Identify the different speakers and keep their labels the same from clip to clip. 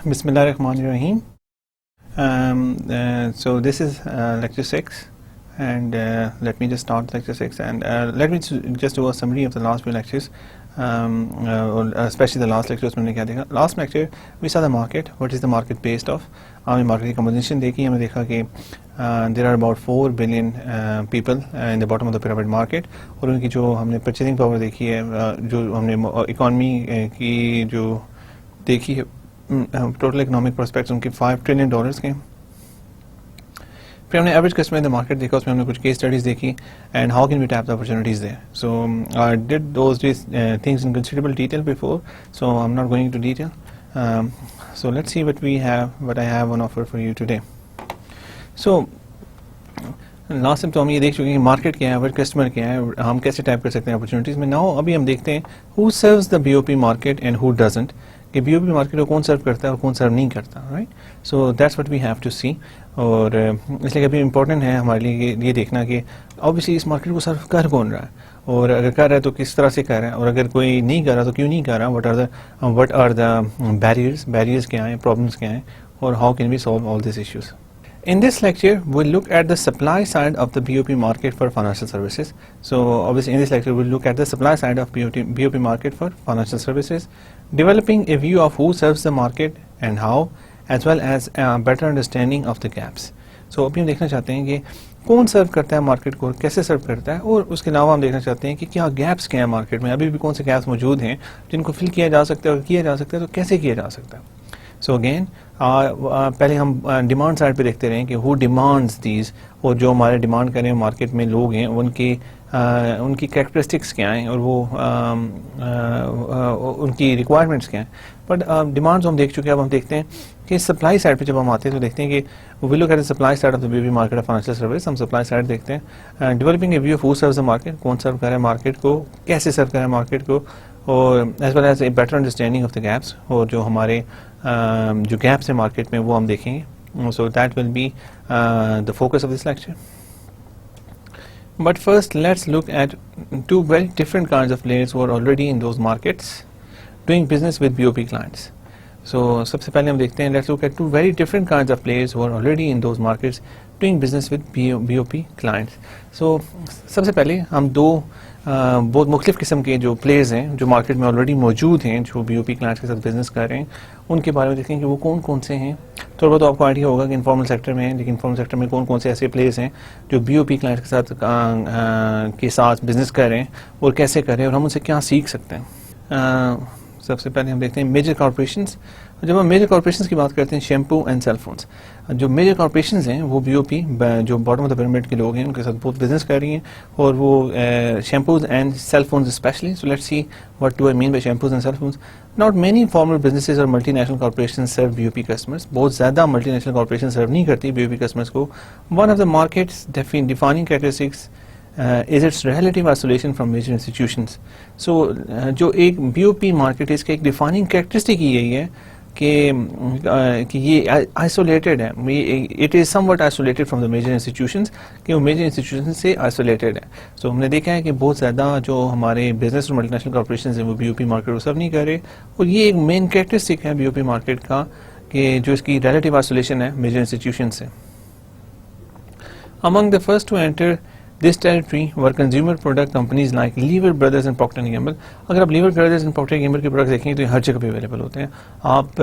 Speaker 1: Bismillah ar-Rahman ar-Rahim. So this is lecture 6, and let me just start lecture 6, and let me just do a summary of the last few lectures, especially the last lecture. Last lecture we saw the market. What is the market based off? ہمیں market کی composition دیکھی. ہمیں دیکھا کہ there are about 4 billion people in the bottom of the pyramid market, اور ان کی جو ہم نے پرچیزنگ پاور دیکھی ہے, جو ہم نے اکانومی کی جو دیکھی ہے, ٹوٹل اکنامک پرسپیکٹس ان کے $5 ٹریلین کے. پھر ہم نے average customer in the market دیکھا, اس میں ہم نے کچھ کیس اسٹڈیز دیکھی, and how can we tap the opportunities there. So I did those things in considerable detail before, so I am not going to detail. So let's see what I have on offer for you today. So last time تو ہم یہ دیکھ چکے ہیں کہ market کیا ہے, average customer کیا ہے, ہم کیسے ٹائپ کر سکتے ہیں اپرچونیٹیز میں. ناؤ ابھی ہم دیکھتے ہیں who serves the BOP market and who doesn't, کہ BOP مارکیٹ کو کون سرو کرتا ہے اور کون سرو نہیں کرتا, right. So that's what we have to see. اور اس لیے ابھی امپورٹنٹ ہے ہمارے لیے یہ دیکھنا کہ obviously اس مارکیٹ کو سرو کر کون رہا ہے, اور اگر کر رہا ہے تو کس طرح سے کر رہا ہے, اور اگر کوئی نہیں کر رہا تو کیوں نہیں کر رہا, what are the barriers کیا ہیں, problems کیا ہیں, اور how can we solve all these issues. In this lecture we'll look at the supply side of the BOP market for financial services. So obviously in this lecture we'll look at the supply side of BOP market for financial services, developing a view of who serves the market and how, as well as a better understanding of the gaps. So ابھی ہم دیکھنا چاہتے ہیں کہ کون سرو کرتا ہے market کو, کیسے سرو کرتا ہے, اور اس کے علاوہ ہم دیکھنا چاہتے ہیں کہ کیا گیپس کیا ہیں مارکیٹ میں, ابھی بھی کون سے گیپس موجود ہیں جن کو فل کیا جا سکتا ہے, اور کیا جا سکتا ہے تو کیسے کیا جا سکتا ہے. سو اگین پہلے ہم ڈیمانڈ سائڈ پہ دیکھتے رہیں کہ ہو ڈیمانڈز دیز, اور جو ہمارے ڈیمانڈ کریں مارکیٹ میں لوگ ہیں ان کی کریکٹرسٹکس کیا ہیں, اور وہ ان کی ریکوائرمنٹس کیا ہیں. بٹ ڈیمانڈز ہم دیکھ چکے ہیں. اب ہم دیکھتے ہیں کہ سپلائی سائڈ پہ جب ہم آتے ہیں تو دیکھتے ہیں کہ we look at the supply side of the BOP market of financial service. ہم سپلائی سائڈ دیکھتے ہیں, developing a view of who serves the market, کون سرو کر رہا ہے مارکیٹ کو, کیسے سرو کر رہا ہے مارکیٹ کو, اور as well as a better understanding of the gaps, اور جو ہمارے جو گیپس ہیں مارکیٹ میں وہ ہم دیکھیں گے. So that will be the focus of this lecture. But first let's look at two very different kinds of players who are already in those markets doing business with BOP clients. So سب سے پہلے ہم دیکھتے ہیں, let's look at two very different kinds of players who are already in those markets doing business with BOP clients. So سب سے پہلے ہم دو بہت مختلف قسم کے جو پلیئرز ہیں جو مارکیٹ میں آلریڈی موجود ہیں, جو BOP کلائنٹس کے ساتھ بزنس کر رہے ہیں, ان کے بارے میں دیکھیں کہ وہ کون کون سے ہیں. تھوڑا بہت آپ کو آئیڈیا ہوگا کہ انفارمل سیکٹر میں ہیں, لیکن انفارمل سیکٹر میں کون کون سے ایسے پلیئرز ہیں جو BOP کلائنٹس کے ساتھ بزنس کر رہے ہیں, اور کیسے کر رہے ہیں, اور ہم ان سے کیا سیکھ سکتے ہیں. سب سے پہلے ہم دیکھتے ہیں میجر کارپوریشنز. جب ہم میجر کارپوریشنز کی بات کرتے ہیں, شیمپو اینڈ سیل فونس, جو میجر کارپوریشنز ہیں وہ BOP جو باٹم آف دا پیرامڈ کے لوگ ہیں ان کے ساتھ بہت بزنس کر رہی ہیں, اور وہ shampoos and cell phones specially. So let's see what do I mean by shampoos and cell phones. Not many formal businesses or multinational corporations serve BOP customers. بہت زیادہ ملٹی نیشنل کارپوریشن سرو نہیں کرتی BOP customers کو. One of the market's defining characteristics is its relative isolation from major institutions. So جو ایک BOP market ہے, اس کا ایک ڈیفائننگ کریکٹرسٹک یہی ہے کہ یہ آئسولیٹڈ ہے. It is somewhat isolated from the major institutions, کہ وہ میجر انسٹیٹیوشن سے آئسولیٹڈ ہے. سو ہم نے دیکھا ہے کہ بہت زیادہ جو ہمارے بزنس اور ملٹی نیشنل کارپوریشنز ہیں وہ BOP مارکیٹ کو سرو نہیں کر رہے, اور یہ ایک مین کریکٹرسٹک ہے BOP مارکیٹ کا کہ جو اس کی ریلیٹیو آئسولیشن ہے میجر انسٹیٹیوشن سے. Among the first to enter this territory were consumer product companies like Lever Brothers and Procter & Gamble. اگر آپ Lever Brothers and Procter & Gamble کے پروڈکٹس دیکھیں گے تو یہ ہر جگہ پہ اویلیبل ہوتے ہیں. آپ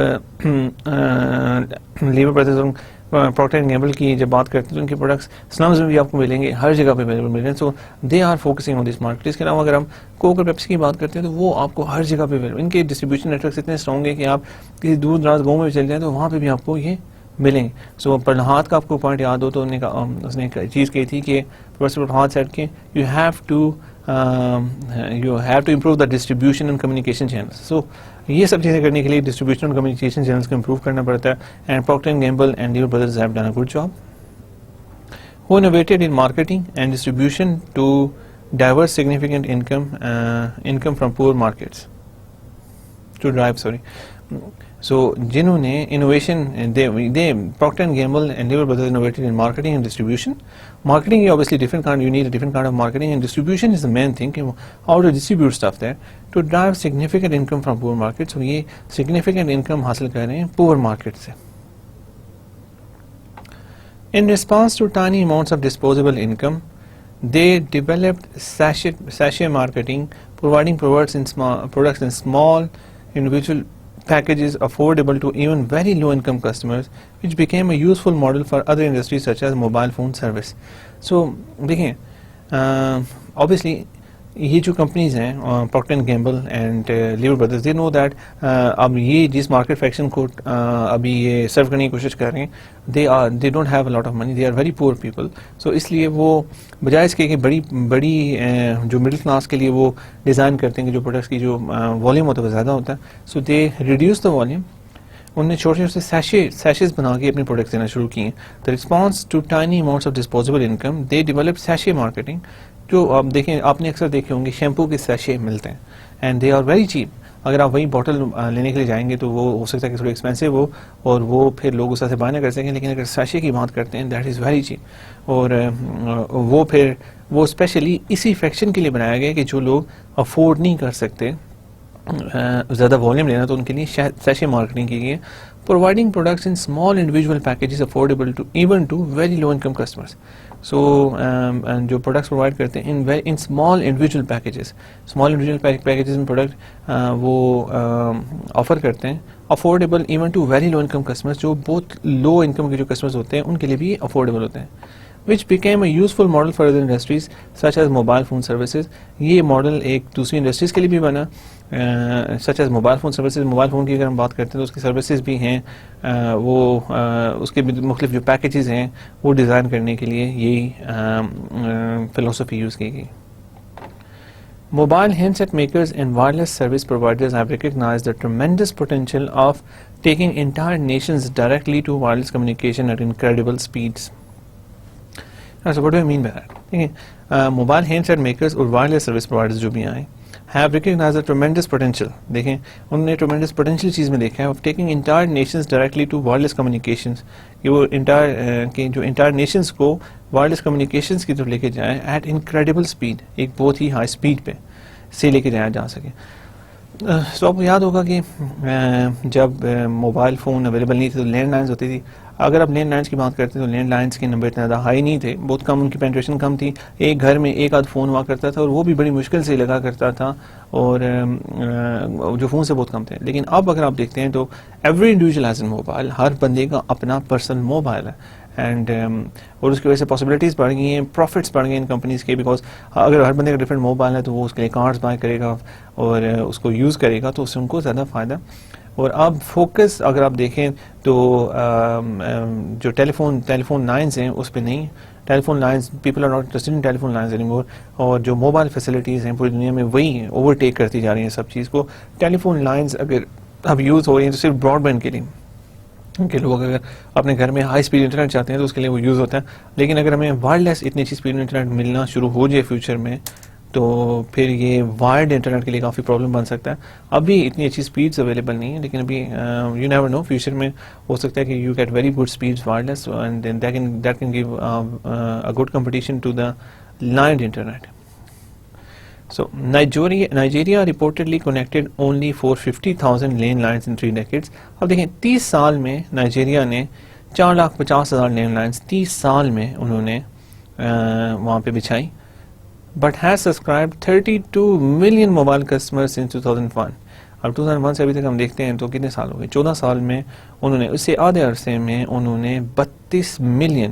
Speaker 1: Lever Brothers اور Procter & Gamble کی جب بات کرتے ہیں تو ان کے پروڈکٹس سلمز میں بھی آپ کو ملیں گے, ہر جگہ پہ اویلیبل مل رہے ہیں. So they are focusing on this market. اس کے علاوہ اگر ہم کوک اور پیپسی کی بات کرتے ہیں تو وہ آپ کو ہر جگہ پہ اویلیبل, ان کے ڈسٹریبیوشن نیٹ ورکس اتنے اسٹرانگ ہیں کہ آپ کسی دور دراز گاؤں میں بھی چل جائیں تو وہاں پہ بھی آپ کو یہ ملیں گے. سو پرلہات کا آپ کو پوائنٹ یاد ہو تو اس نے ایک چیز کہی تھی کہ پروفیسر پرلہات سیڈ کہ you have to improve the distribution and communication channels. So یہ سب چیزیں کرنے کے لیے ڈسٹریبیوشن اور کمیونیکیشن چینلس کو امپروو کرنا پڑتا ہے. And Procter and Gamble and Lever Brothers have done a good job, who innovated in marketing and distribution to diverse significant income from poor markets. to drive, sorry. So جنہوں نے innovation, they Procter & Gamble and Lever Brothers innovated in marketing and distribution. Marketing is obviously different kind, you need a different kind of marketing, and distribution is the main thing, how to distribute stuff there to drive significant income from poor markets. So یہ significant income حاصل کر رہے ہیں poor market سے. In response to tiny amounts of disposable income, they developed sachet marketing, providing products in small individual packages affordable to even very low income customers, which became a useful model for other industries such as mobile phone service. So دیکھیں obviously یہ جو companies ہیں Procter & Gamble and Lever Brothers, they know that اب یہ جس market friction کو ابھی یہ سرو کرنے کی کوشش کر رہے ہیں, they don't have a lot of money, they are very poor people. So اس لیے وہ بجائے اس کے کہ بڑی جو مڈل کلاس کے لیے وہ ڈیزائن کرتے ہیں کہ جو پروڈکٹس کی جو والیوم ہوتا ہے وہ زیادہ ہوتا ہے, so they reduce the volume. انہوں نے چھوٹے چھوٹے سیشیز بنا کے اپنے پروڈکٹس دینا شروع کیے. The response to tiny amounts of disposable income, they develop sachet marketing. جو آپ دیکھیں, آپ نے اکثر دیکھے ہوں گے شیمپو کے سیشے ملتے ہیں and they are very cheap. اگر آپ وہی بوٹل لینے کے لیے جائیں گے تو وہ ہو سکتا ہے کہ تھوڑی ایکسپینسو ہو اور وہ پھر لوگ اس سے بائی نہ کر سکیں, لیکن اگر سیشے کی بات کرتے ہیں دیٹ از ویری چیپ. اور وہ پھر وہ اسپیشلی اسی فیکشن کے لیے بنایا گیا کہ جو لوگ افورڈ نہیں کر سکتے زیادہ والیوم لینا, تو ان کے لیے سیشے مارکیٹنگ کی گئی ہے. providing products in small individual packages affordable to even to very low income customers. So جو پروڈکٹس پرووائڈ کرتے ہیں in small individual packages, small individual packages میں پروڈکٹ وہ آفر کرتے ہیں affordable even to very low income customers, جو بہت low income کے جو کسٹمرز ہوتے ہیں ان کے لیے بھی افورڈیبل ہوتے ہیں. which became a useful model for other industries such as mobile phone services. یہ ماڈل ایک دوسری انڈسٹریز کے لیے بھی بنا, such as mobile phone services. Mobile phone کی اگر ہم بات کرتے ہیں تو اس کی سروسز بھی ہیں, وہ اس کے مختلف جو پیکیجز ہیں وہ ڈیزائن کرنے کے لیے یہی فلسفی یوز کی گئی. Mobile handset makers and wireless service providers have recognized the tremendous potential of taking entire nations directly to wireless communication at incredible speeds. So what do I mean by that? Mobile handset makers اور wireless service providers جو بھی آئیں have recognized the tremendous potential. دیکھیں انہوں نے tremendous potential چیز میں دیکھا ہے of taking entire nations directly to wireless communications, کہ وہ جو entire nations کو وائرلیس کمیونیکیشنز کی طرف لے کے جائیں ایٹ انکریڈیبل اسپیڈ, ایک بہت ہی ہائی اسپیڈ پہ سے لے کے جایا جا سکے. سو آپ کو یاد ہوگا کہ جب موبائل فون اویلیبل نہیں تھے تو لینڈ لائنز ہوتی تھی. اگر آپ لینڈ لائنس کی بات کرتے ہیں تو لینڈ لائنس کے نمبر اتنا زیادہ ہائی نہیں تھے, بہت کم, ان کی پینٹریشن کم تھی. ایک گھر میں ایک آدھ فون ہوا کرتا تھا اور وہ بھی بڑی مشکل سے لگا کرتا تھا, اور جو فون سے بہت کم تھے. لیکن اب اگر آپ دیکھتے ہیں تو every individual has an mobile, ہر بندے کا اپنا پرسنل موبائل ہے. اینڈ اور اس کی وجہ سے پاسبلٹیز بڑھ گئی ہیں, پروفٹس بڑھ گئے ان کمپنیز کے, بیکاز اگر ہر بندے کا ڈفرینٹ موبائل ہے تو وہ اس کے لیے کارڈز بائی کرے گا اور اس کو یوز کرے گا, تو اس سے ان کو زیادہ فائدہ. اور اب فوکس اگر آپ دیکھیں تو جو ٹیلیفون لائنز ہیں اس پہ نہیں, telephone lines people are not interested in telephone lines any more, اور جو موبائل فیسلٹیز ہیں پوری دنیا میں وہی اوور ٹیک کرتی جا رہی ہیں سب چیز کو. ٹیلیفون لائنز اگر اب یوز ہو رہی ہیں تو صرف براڈ بینڈ کے لیے, کہ لوگ اگر اپنے گھر میں ہائی اسپیڈ انٹرنیٹ چاہتے ہیں تو اس کے لیے وہ یوز ہوتا ہے. لیکن اگر ہمیں وائرلیس اتنی اچھی اسپیڈ انٹرنیٹ ملنا شروع ہو جائے فیوچر میں تو پھر یہ وائرڈ انٹرنیٹ کے لیے کافی پرابلم بن سکتا ہے. ابھی اتنی اچھی اسپیڈس اویلیبل نہیں ہیں, لیکن ابھی یو نیور نو, فیوچر میں ہو سکتا ہے کہ you get very good speeds wireless, and that can give a good competition to the lined internet. So Nigeria reportedly connected only 450,000 lane lines in 3 decades. اب دیکھیں 30 سال میں نائجیریا نے 4,50,000 لین lines 30 سال میں انہوں نے وہاں پہ بچھائی, but has subscribed 32 million mobile customers since 2001. اب 2001 سے ابھی تک ہم دیکھتے ہیں تو کتنے سال ہو گئے, 14 سال میں انہوں نے, اس سے آدھے عرصے میں انہوں نے 32 ملین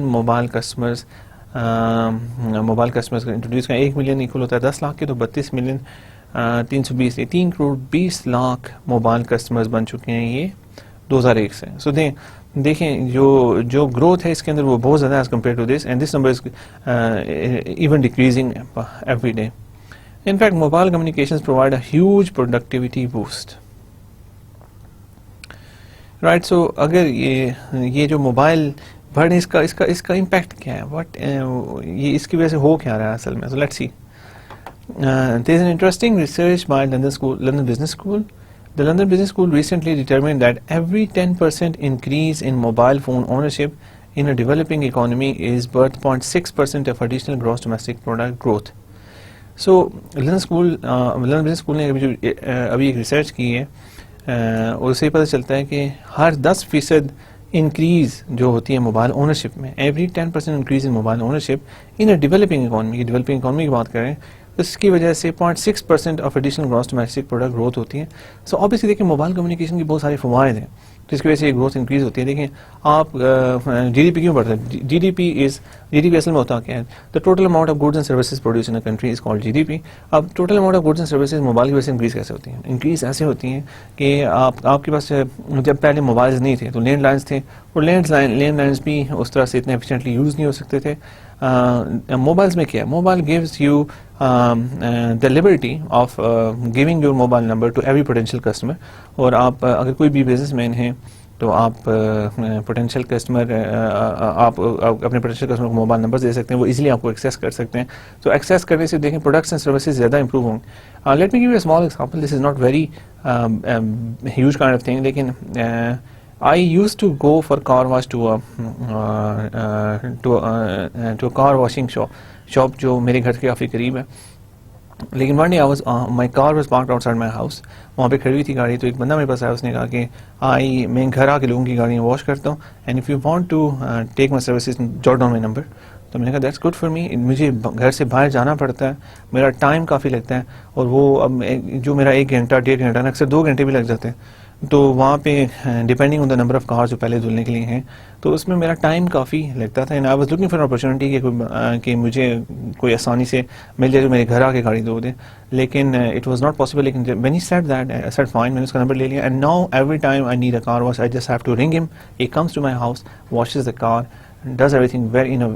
Speaker 1: موبائل کسٹمرز کو انٹروڈیوس کریں. 1 ملین ایکول ہوتا ہے 10 لاکھ کے, تو 32 million 320 3 crore 20 lakh mobile customers بن چکے ہیں یہ 2001 سے. سو دیکھیں جو گروتھ ہے اس کے اندر وہ بہت زیادہ as compared to this, and this number is even decreasing every day. In fact mobile communications provide a huge productivity boost, right. So اگر یہ جو موبائل بڑھنے اس کا امپیکٹ کیا ہے, واٹ یہ اس کی وجہ سے ہو کیا رہا ہے اصل میں. سو let's C. there is an interesting research by London Business School. The London Business School recently determined that every 10% increase in mobile phone ownership in a developing economy is worth 0.6% of additional gross domestic product growth. So London Business School نے ابھی ایک research کی ہے اور اسے پتہ چلتا ہے کہ ہر 10% انکریز جو ہوتی ہے موبائل اونرشپ میں, every 10% increase in mobile ownership in a developing economy کی بات کریں تو اس کی وجہ سے 0.6% of additional gross domestic product growth ہوتی ہے. سو آبویسلی دیکھیں موبائل کمیونیکیشن کے بہت سارے فوائد ہیں جس کی وجہ سے یہ گروتھ انکریز ہوتی ہے. دیکھیں آپ جی ڈی پی کیوں بڑھتا ہے؟ جی ڈی پی اصل میں ہوتا کیا ہے؟ The total amount of goods and services produce in a country is called G D P. اب total amount of goods and services mobile کی وجہ سے انکریز کیسے ہوتی ہیں؟ انکریز ایسے ہوتی ہیں کہ آپ کے پاس جب پہلے موبائلز نہیں تھے تو لینڈ لائنس تھے, اور لینڈ لائنس بھی اس طرح سے اتنے ایفیشینٹلی یوز نہیں ہو سکتے تھے. موبائلز میں کیا ہے؟ Mobile gives you the liberty of giving your mobile number two every potential customer. اور آپ اگر کوئی بھی بزنس مین ہیں تو آپ پوٹینشیل کسٹمر آپ اپنے پوٹینشیل کسٹمر کو موبائل نمبر دے سکتے ہیں, وہ ایزیلی آپ کو ایکسیس کر سکتے ہیں. تو ایکسیس کرنے سے دیکھیں پروڈکٹس اینڈ سروسز زیادہ امپروو ہوں گے. Let me give you a small example, this is not very huge kind of thing, لیکن I used to go for car wash to a car washing shop جو میرے گھر کے کافی قریب ہے. لیکن one day my car was parked outside my house. وہاں پہ کھڑی ہوئی تھی گاڑی, تو ایک بندہ میرے پاس آیا, اس نے کہا کہ میں گھر آ کے لوگوں کی گاڑیاں واش کرتا ہوں, and if you want to take my services jot down my number. تو میں نے کہا دیٹس گڈ فار می. مجھے گھر سے باہر جانا پڑتا ہے, میرا ٹائم کافی لگتا ہے, اور وہ اب جو میرا 1 گھنٹہ 1.5 گھنٹہ اکثر 2 گھنٹے بھی لگ جاتے ہیں. تو وہاں پہ depending on the number of car جو پہلے دھلنے کے لیے ہیں, تو اس میں میرا ٹائم کافی لگتا تھا. And I was looking for opportunity کہ مجھے کوئی آسانی سے مل جائے جو میرے گھر آ کے گاڑی دھو دے, لیکن اٹ واز ناٹ پاسبل. لیکن when he said that I said fine, میں نے اس کا نمبر لے لیا. And now every time I need a car wash I just have to ring him. He comes to my house, washes the car, does everything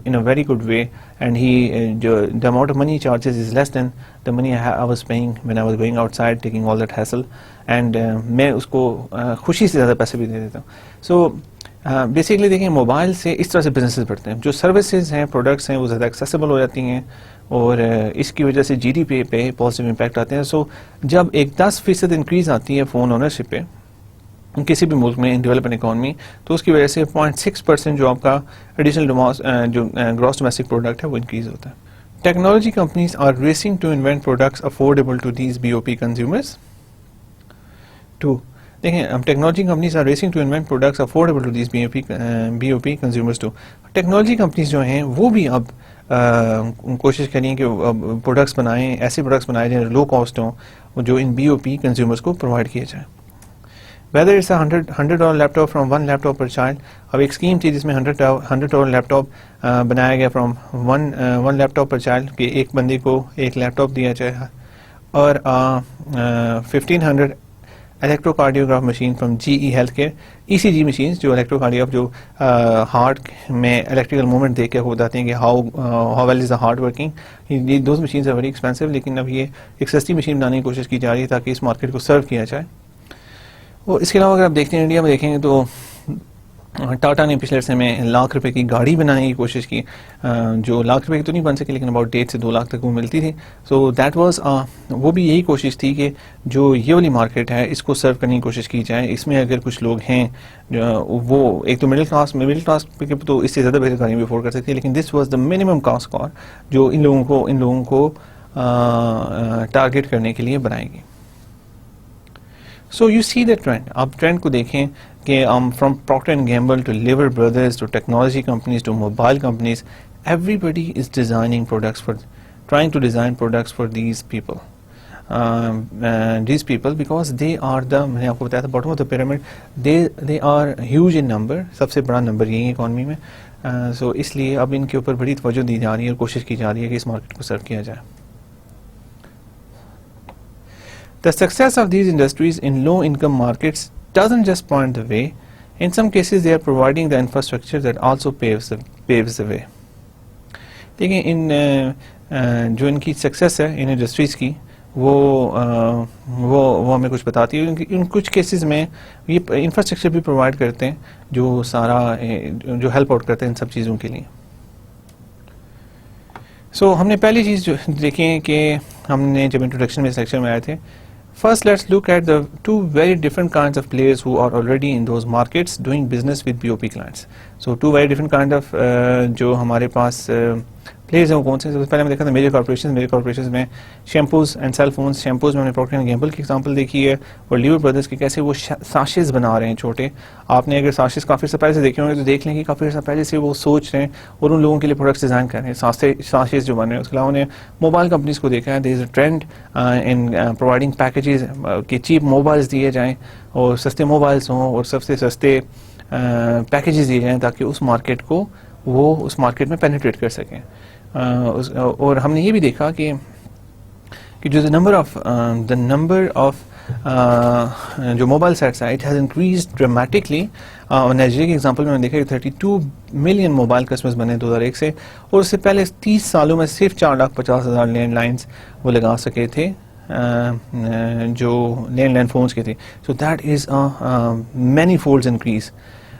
Speaker 1: in a very good way, and the amount of money he charges is less than the money I was paying when I was going outside taking all that hassle, and میں اس کو خوشی سے زیادہ پیسے بھی دے دیتا ہوں. So basically دیکھیں موبائل سے اس طرح سے بزنسز بڑھتے ہیں, جو سروسز ہیں پروڈکٹس ہیں وہ زیادہ ایکسیسیبل ہو جاتی ہیں, اور اس کی وجہ سے جی ڈی پی پہ پازیٹیو امپیکٹ آتے ہیں. سو جب ایک 10% انکریز آتی ہے فون اونرشپ پہ کسی بھی ملک میں ڈیولپنگ اکانومی, تو اس کی وجہ سے 0.6% جو آپ کا ایڈیشنل جو گراس ڈومیسٹک پروڈکٹ ہے وہ انکریز ہوتا ہے. Technology companies are racing to invent products affordable to these B O P consumers. دیکھیں technology companies are racing to invent products affordable to these B O P consumers to. Technology companies جو ہیں وہ بھی اب کوشش کریں کہ products بنائیں, ایسے پروڈکٹس بنائے جائیں لو کاسٹ ہوں, جو ان بی او پی کنزیومرز کو پرووائڈ کیے جائیں. Whether it's $100 laptop from 1 laptop per child. اب ایک اسکیم تھی جس میں $100 لیپ ٹاپ بنایا گیا from 1 laptop per child, کہ ایک بندے کو ایک لیپ ٹاپ دیا جائے, اور 1500 electrocardiograph machine from G E health care. E C G machines جو الیکٹرو کارڈیوگراف جو ہارٹ میں الیکٹریکل موومنٹ دیکھ کے بتاتے ہیں کہ how well is the heart working. Those machines are very expensive, لیکن اب یہ ایک سستی مشین بنانے کی کوشش کی جا رہی ہے تاکہ اس مارکیٹ کو سرو کیا جائے. اور اس کے علاوہ اگر آپ دیکھتے ہیں انڈیا میں دیکھیں تو ٹاٹا نے پچھلے عرصے میں ₹1,00,000 کی گاڑی بنانے کی کوشش کی, جو ₹1,00,000 کی تو نہیں بن سکی, لیکن اباؤٹ 1.5 سے 2 لاکھ تک وہ ملتی تھی. سو دیٹ واز وہ بھی یہی کوشش تھی کہ جو یہ والی مارکیٹ ہے اس کو سرو کرنے کی کوشش کی جائے. اس میں اگر کچھ لوگ ہیں وہ ایک تو مڈل کلاس تو اس سے زیادہ بہتر گاڑیاں بھی افورڈ کر سکتی ہے, لیکن this was the minimum cost car جو ان لوگوں کو ٹارگیٹ کرنے کے لیے بنائے گی. So you see the trend. آپ ٹرینڈ کو دیکھیں کہ from Procter & Gamble to Lever Brothers to technology companies to mobile companies, everybody is trying to design products for these people. Because they are میں نے آپ کو بتایا تھا bottom of the pyramid, they are huge in number. سب سے بڑا number یہی ہے اکانومی میں. So اس لیے اب ان کے اوپر بڑی توجہ دی جا رہی ہے اور کوشش کی جا رہی ہے کہ اس مارکیٹ کو سرو کیا جائے. The success of these industries in low-income markets doesn't just point the way. In some cases, they are providing the infrastructure that also paves the way. دیکھیں جو ان کی سکسیس ہے ان انڈسٹریز کی وہ ہمیں کچھ بتاتی ہے. ان کچھ کیسز میں یہ انفراسٹرکچر بھی پرووائڈ کرتے ہیں جو جو ہیلپ آؤٹ کرتے ہیں ان سب چیزوں کے لیے. سو ہم نے پہلی چیز جو دیکھیں کہ ہم نے جب انٹروڈکشن میں سیکشن میں آئے تھے, first let's look at the two very different kinds of players who are already in those markets doing business with BOP clients. So two very different kind of جو ہمارے پاس پلیئرز ہیں وہ کون سے. سب سے پہلے ہم دیکھا تھا میجر کارپوریشنز میں shampoos and cell phones. Shampoos میں ہم نے پروکٹر اینڈ گیمبل کی ایگزامپل دیکھی ہے, اور لیور بردرز کے کیسے وہ ساشیز بنا رہے ہیں چھوٹے. آپ نے اگر ساشیز کافی عرصہ پہلے سے دیکھے ہوں گے تو دیکھ لیں کہ کافی عرصہ پہلے سے وہ سوچ رہے ہیں اور ان لوگوں کے لیے پروڈکٹس ڈیزائن کر رہے ہیں, ساشیز جو بن رہے ہیں. اس کے علاوہ نے موبائل کمپنیز کو دیکھا ہے, دیر is a trend in providing packages کہ چیپ موبائلس دیے جائیں اور سستے موبائلس ہوں اور سب سے سستے پیکیجز دیے جائیں تاکہ اس مارکیٹ کو وہ اس مارکیٹ میں پینیٹریٹ کر سکیں. اور ہم نے یہ بھی دیکھا کہ جو نمبر آف جو موبائل سیٹس ہیں it has increased dramatically. Nigeria کی ایگزامپل میں نے دیکھا کہ 32 ملین موبائل کسٹمرز بنے 2001 سے, اور اس سے پہلے 30 سالوں میں صرف 4,50,000 لینڈ لائنس وہ لگا سکے تھے جو لینڈ لائن فونس کے تھے. سو that is many folds increase.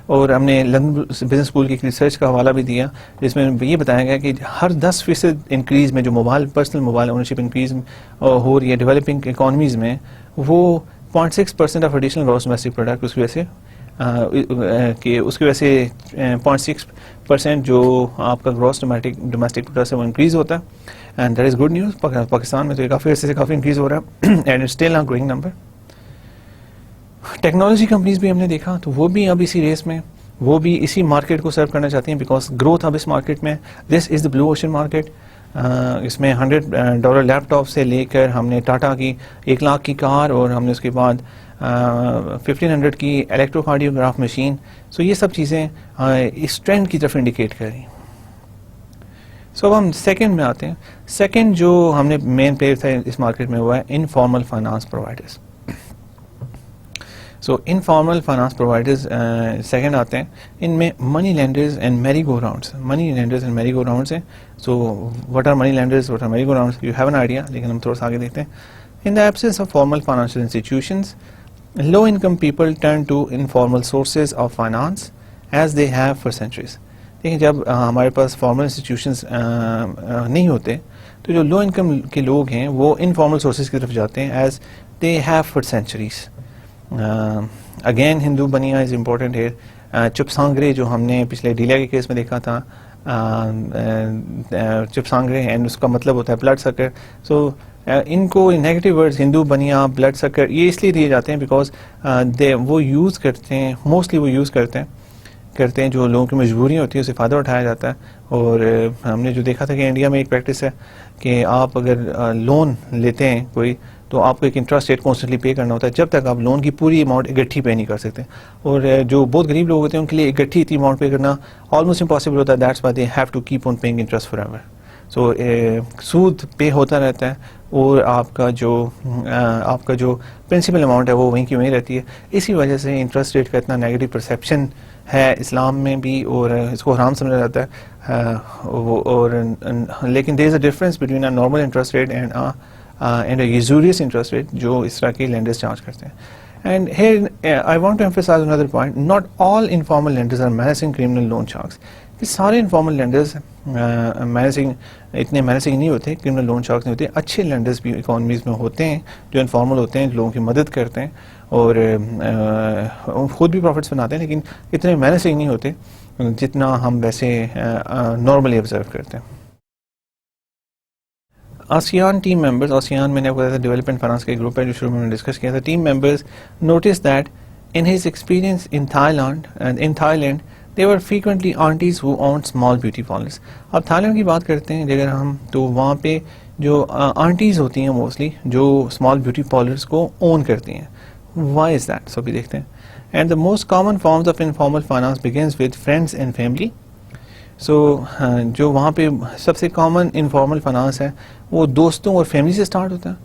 Speaker 1: اور ہم نے لندن بزنس اسکول کی ایک ریسرچ کا حوالہ بھی دیا جس میں یہ بتایا گیا کہ ہر 10% انکریز میں جو پرسنل موبائل اونرشپ انکریز ہو رہی ہے ڈیولپنگ اکانومیز میں, وہ 0.6% of additional gross domestic product اس کی وجہ سے 0.6% جو آپ کا گراس ڈومیسٹک پروڈکٹ ہے وہ انکریز ہوتا ہے. And that is good news. Pakistan میں تو یہ کافی عرصے سے کافی انکریز ہو رہا ہے and it's still a growing number. Technology companies بھی ہم نے دیکھا تو وہ بھی اب اسی ریس میں, وہ بھی اسی مارکیٹ کو سرو کرنا چاہتی ہیں بیکاز گروتھ اب اس مارکیٹ میں. دس از دا بلو اوشن مارکیٹ. اس میں $100 لیپ ٹاپ سے لے کر ہم نے ٹاٹا کی 1 لاکھ کی کار, اور ہم نے اس کے بعد 1500 کی الیکٹروکارڈیوگراف مشین. سو یہ سب چیزیں اس ٹرینڈ کی طرف انڈیکیٹ کر رہی ہیں. سو اب ہم سیکنڈ میں آتے ہیں. سیکنڈ جو ہم نے مین پلیئر تھا اس مارکیٹ میں ہوا ہے انفارمل فائنانس پرووائڈرز. سو انفارمل فائنانس پرووائڈرز سیکنڈ آتے ہیں. ان میں منی لینڈرز اینڈ میری گو راؤنڈس ہیں. So what are money lenders, what are merry go rounds, you have an idea, لیکن ہم تھوڑا سا آگے دیکھتے ہیں. In the absence of formal financial institutions, low income people turn to informal sources of finance as they have for centuries. دیکھیں جب ہمارے پاس فارمل انسٹیٹیوشنز نہیں ہوتے تو جو لو انکم کے لوگ ہیں وہ انفارمل سورسز کی طرف جاتے ہیں as they have for centuries. Again Hindu bania is important ہے. چپسانگرے جو ہم نے پچھلے ڈیلیا کے کیس میں دیکھا تھا, چپسانگرے اینڈ اس کا مطلب ہوتا ہے بلڈ سکر. سو ان کو نیگیٹو ورڈز ہندو بنیا, بلڈ سکر یہ اس لیے دیے جاتے ہیں بیکاز وہ یوز کرتے ہیں, موسٹلی وہ یوز کرتے ہیں جو لوگوں کی مجبوری ہوتی ہے اسے فائدہ اٹھایا جاتا ہے. اور ہم نے جو دیکھا تھا کہ انڈیا میں ایک پریکٹس ہے کہ آپ اگر لون لیتے ہیں کوئی تو آپ کو ایک انٹرسٹ ریٹ کانسٹنٹلی پے کرنا ہوتا ہے جب تک آپ لون کی پوری اماؤنٹ اکٹھی پے نہیں کر سکتے. اور جو بہت غریب لوگ ہوتے ہیں ان کے لیے اکٹھی اتنی اماؤنٹ پے کرنا آلموسٹ امپاسبل ہوتا ہے. That's why they have to keep on paying interest for ever. So سود پے ہوتا رہتا ہے اور آپ کا جو پرنسپل اماؤنٹ ہے وہ وہیں کی وہیں رہتی ہے. اسی وجہ سے انٹرسٹ ریٹ کا اتنا نیگیٹو پرسیپشن ہے اسلام میں بھی اور اس کو حرام سمجھا جاتا ہے. اور لیکن there is a difference between a normal interest rate and a usurious interest rate جو اس طرح کے لینڈرز چارج کرتے ہیں. And here I want to emphasize another point. Not all informal lenders are menacing criminal loan sharks. کہ سارے informal landers اتنے مینیسنگ نہیں ہوتے, کرمنل لون شارکس نہیں ہوتے. اچھے لینڈرز بھی اکانومیز میں ہوتے ہیں جو انفارمل ہوتے ہیں, لوگوں کی مدد کرتے ہیں اور خود بھی پروفٹس بناتے ہیں, لیکن اتنے مینیسنگ نہیں ہوتے جتنا ہم ویسے نارملی آبزرو کرتے ہیں. آسیان ٹیم ممبرز, آسیان میں نے آپ کو بتایا تھا ڈیولپمنٹ فائنانس کا ایک گروپ ہے جو شروع میں ڈسکس کیا تھا. Team members notice that in his experience in Thailand they were frequently aunties who owned small beauty parlors. اب تھائی لینڈ کی بات کرتے ہیں اگر ہم تو وہاں پہ جو آنٹیز ہوتی ہیں موسٹلی جو اسمال بیوٹی پارلرس کو اون کرتی ہیں. why is that؟ سو بھی دیکھتے ہیں. and the most common forms of informal finance begins with friends and family. سو جو وہاں پہ سب سے کامن انفارمل فائنانس ہے وہ دوستوں اور فیملی سے اسٹارٹ ہوتا ہے.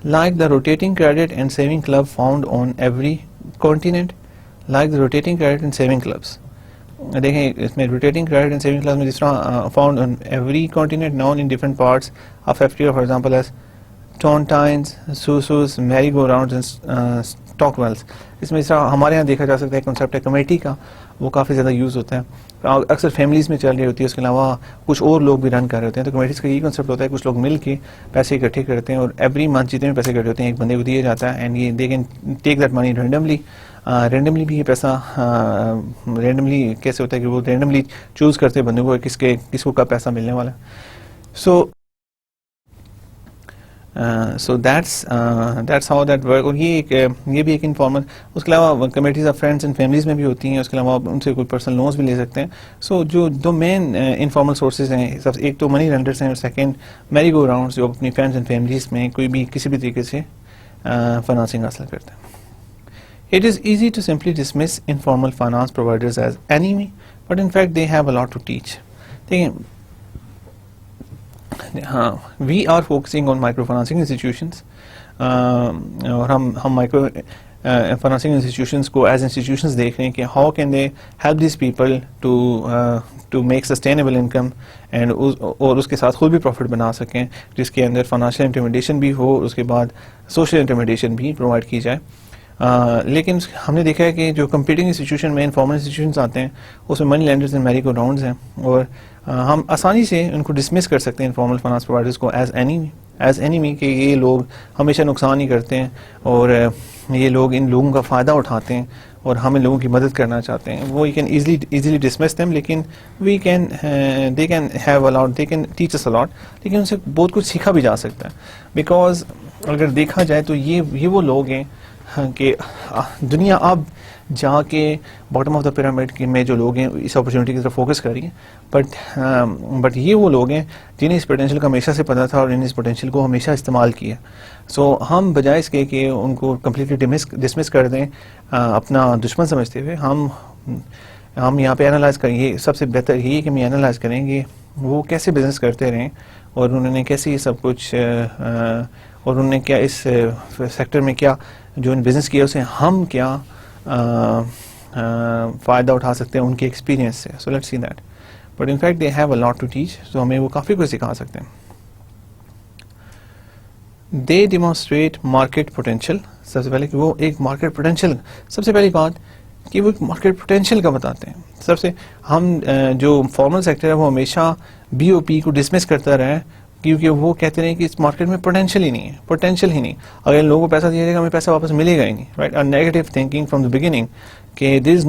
Speaker 1: like the rotating credit and saving club found on every continent. like the rotating credit and saving clubs. دیکھیں اس میں rotating credit and saving class میں جس طرح found on every continent known in different parts of Africa, for example as tontines, susus, merry go rounds and stokvels. اس میں اس طرح ہمارے یہاں دیکھا جا سکتا ہے کنسیپٹ ہے کمیٹی کا, وہ کافی زیادہ یوز ہوتا ہے, اکثر فیملیز میں چل رہی ہوتی ہے, اس کے علاوہ کچھ اور لوگ بھی رن کر رہے ہوتے ہیں. تو کمیٹیز کا یہ کنسیپٹ ہوتا ہے کچھ لوگ مل کے پیسے اکٹھے کرتے ہیں اور ایوری منتھ جتنے بھی پیسے اکٹھے ہوتے ہیں ایک بندے کو دیا جاتا ہے, اینڈ یہ they can take that money randomly بھی یہ پیسہ رینڈملی کیسے ہوتا ہے کہ وہ رینڈملی چوز کرتے ہیں بندے کو کس کو کب پیسہ ملنے والا ہے. So that's how that work. اور یہ بھی ایک انفارمل. اس کے علاوہ committees of friends and families میں بھی ہوتی ہیں, اس کے علاوہ ان سے کوئی پرسنل لونس بھی لے سکتے ہیں. سو جو دو مین انفارمل سورسز ہیں, ایک تو منی لینڈرس ہیں اور سیکنڈ میری گو راؤنڈس جو اپنی فرینڈس اینڈ فیملیز میں کوئی بھی کسی بھی طریقے سے فائنانسنگ حاصل کرتے ہیں. It is easy to simply dismiss informal finance providers as enemy, but in fact they have a lot to teach. We are focusing on microfinancing institutions, اور ہم مائکرو فائنانسنگ انسٹیٹیوشنس کو ایز انسٹیٹیوشنس دیکھ رہے ہیں کہ how can they help these people to make sustainable income and اور اس کے ساتھ خود بھی پروفٹ بنا سکیں, جس کے اندر فائنانشیل انٹرمیڈیشن بھی ہو, اس کے بعد سوشل انٹرمیڈیشن بھی پرووائڈ کی جائے. لیکن ہم نے دیکھا ہے کہ جو کمپیٹنگ انسٹیٹیوشن میں انفارمل انسٹیٹیوشنس آتے ہیں اس میں منی لینڈرز اینڈ میری گو راؤنڈز ہیں, اور ہم آسانی سے ان کو ڈسمس کر سکتے ہیں انفارمل فائنانس پرووائڈرز کو ایز اینیمی کہ یہ لوگ ہمیشہ نقصان ہی کرتے ہیں اور یہ لوگ ان لوگوں کا فائدہ اٹھاتے ہیں اور ہم ان لوگوں کی مدد کرنا چاہتے ہیں. وہ کین ایزیلی ڈسمس دیم, لیکن they can have a lot, they can teach us a lot, لیکن ان سے بہت کچھ سیکھا بھی جا سکتا ہے. بیکاز اگر دیکھا جائے تو یہ وہ لوگ ہیں کہ دنیا اب جا کے باٹم آف دا پیرامڈ میں جو لوگ ہیں اس اپرچونیٹی کی طرف فوکس کر رہی ہیں, بٹ یہ وہ لوگ ہیں جنہیں اس پوٹینشیل کا ہمیشہ سے پتہ تھا اور جنہیں اس پوٹینشیل کو ہمیشہ استعمال کیا. سو ہم بجائے اس کے کہ ان کو کمپلیٹلی ڈسمس کر دیں اپنا دشمن سمجھتے ہوئے, ہم یہاں پہ انالائز کریں. یہ سب سے بہتر یہی ہے کہ ہم انالائز کریں کہ وہ کیسے بزنس کرتے رہیں اور انہوں نے کیسے یہ سب کچھ اور انہوں نے کیا اس سیکٹر میں کیا جو ان بزنس کیا اسے ہم کیا فائدہ اٹھا سکتے ہیں ان کے ایکسپیرینس سے. So let's see that, but in fact they have a lot to teach. تو ہمیں وہ کافی کچھ سکھا سکتے ہیں. They demonstrate market potential. سب سے پہلے کہ وہ ایک مارکیٹ پوٹینشیل, سب سے پہلی بات کہ وہ ایک مارکیٹ پوٹینشیل کا بتاتے ہیں. سب سے ہم جو فارمل سیکٹر ہے وہ ہمیشہ بی او پی کو ڈسمس کرتا رہا ہے کیونکہ وہ کہتے رہے کہ اس مارکیٹ میں پوٹینشیل ہی نہیں ہے. اگر لوگوں کو پیسہ دیا جائے گا ہمیں پیسہ واپس ملے گا ہی نہیں, رائٹ. اور negative thinking from the beginning کہ there is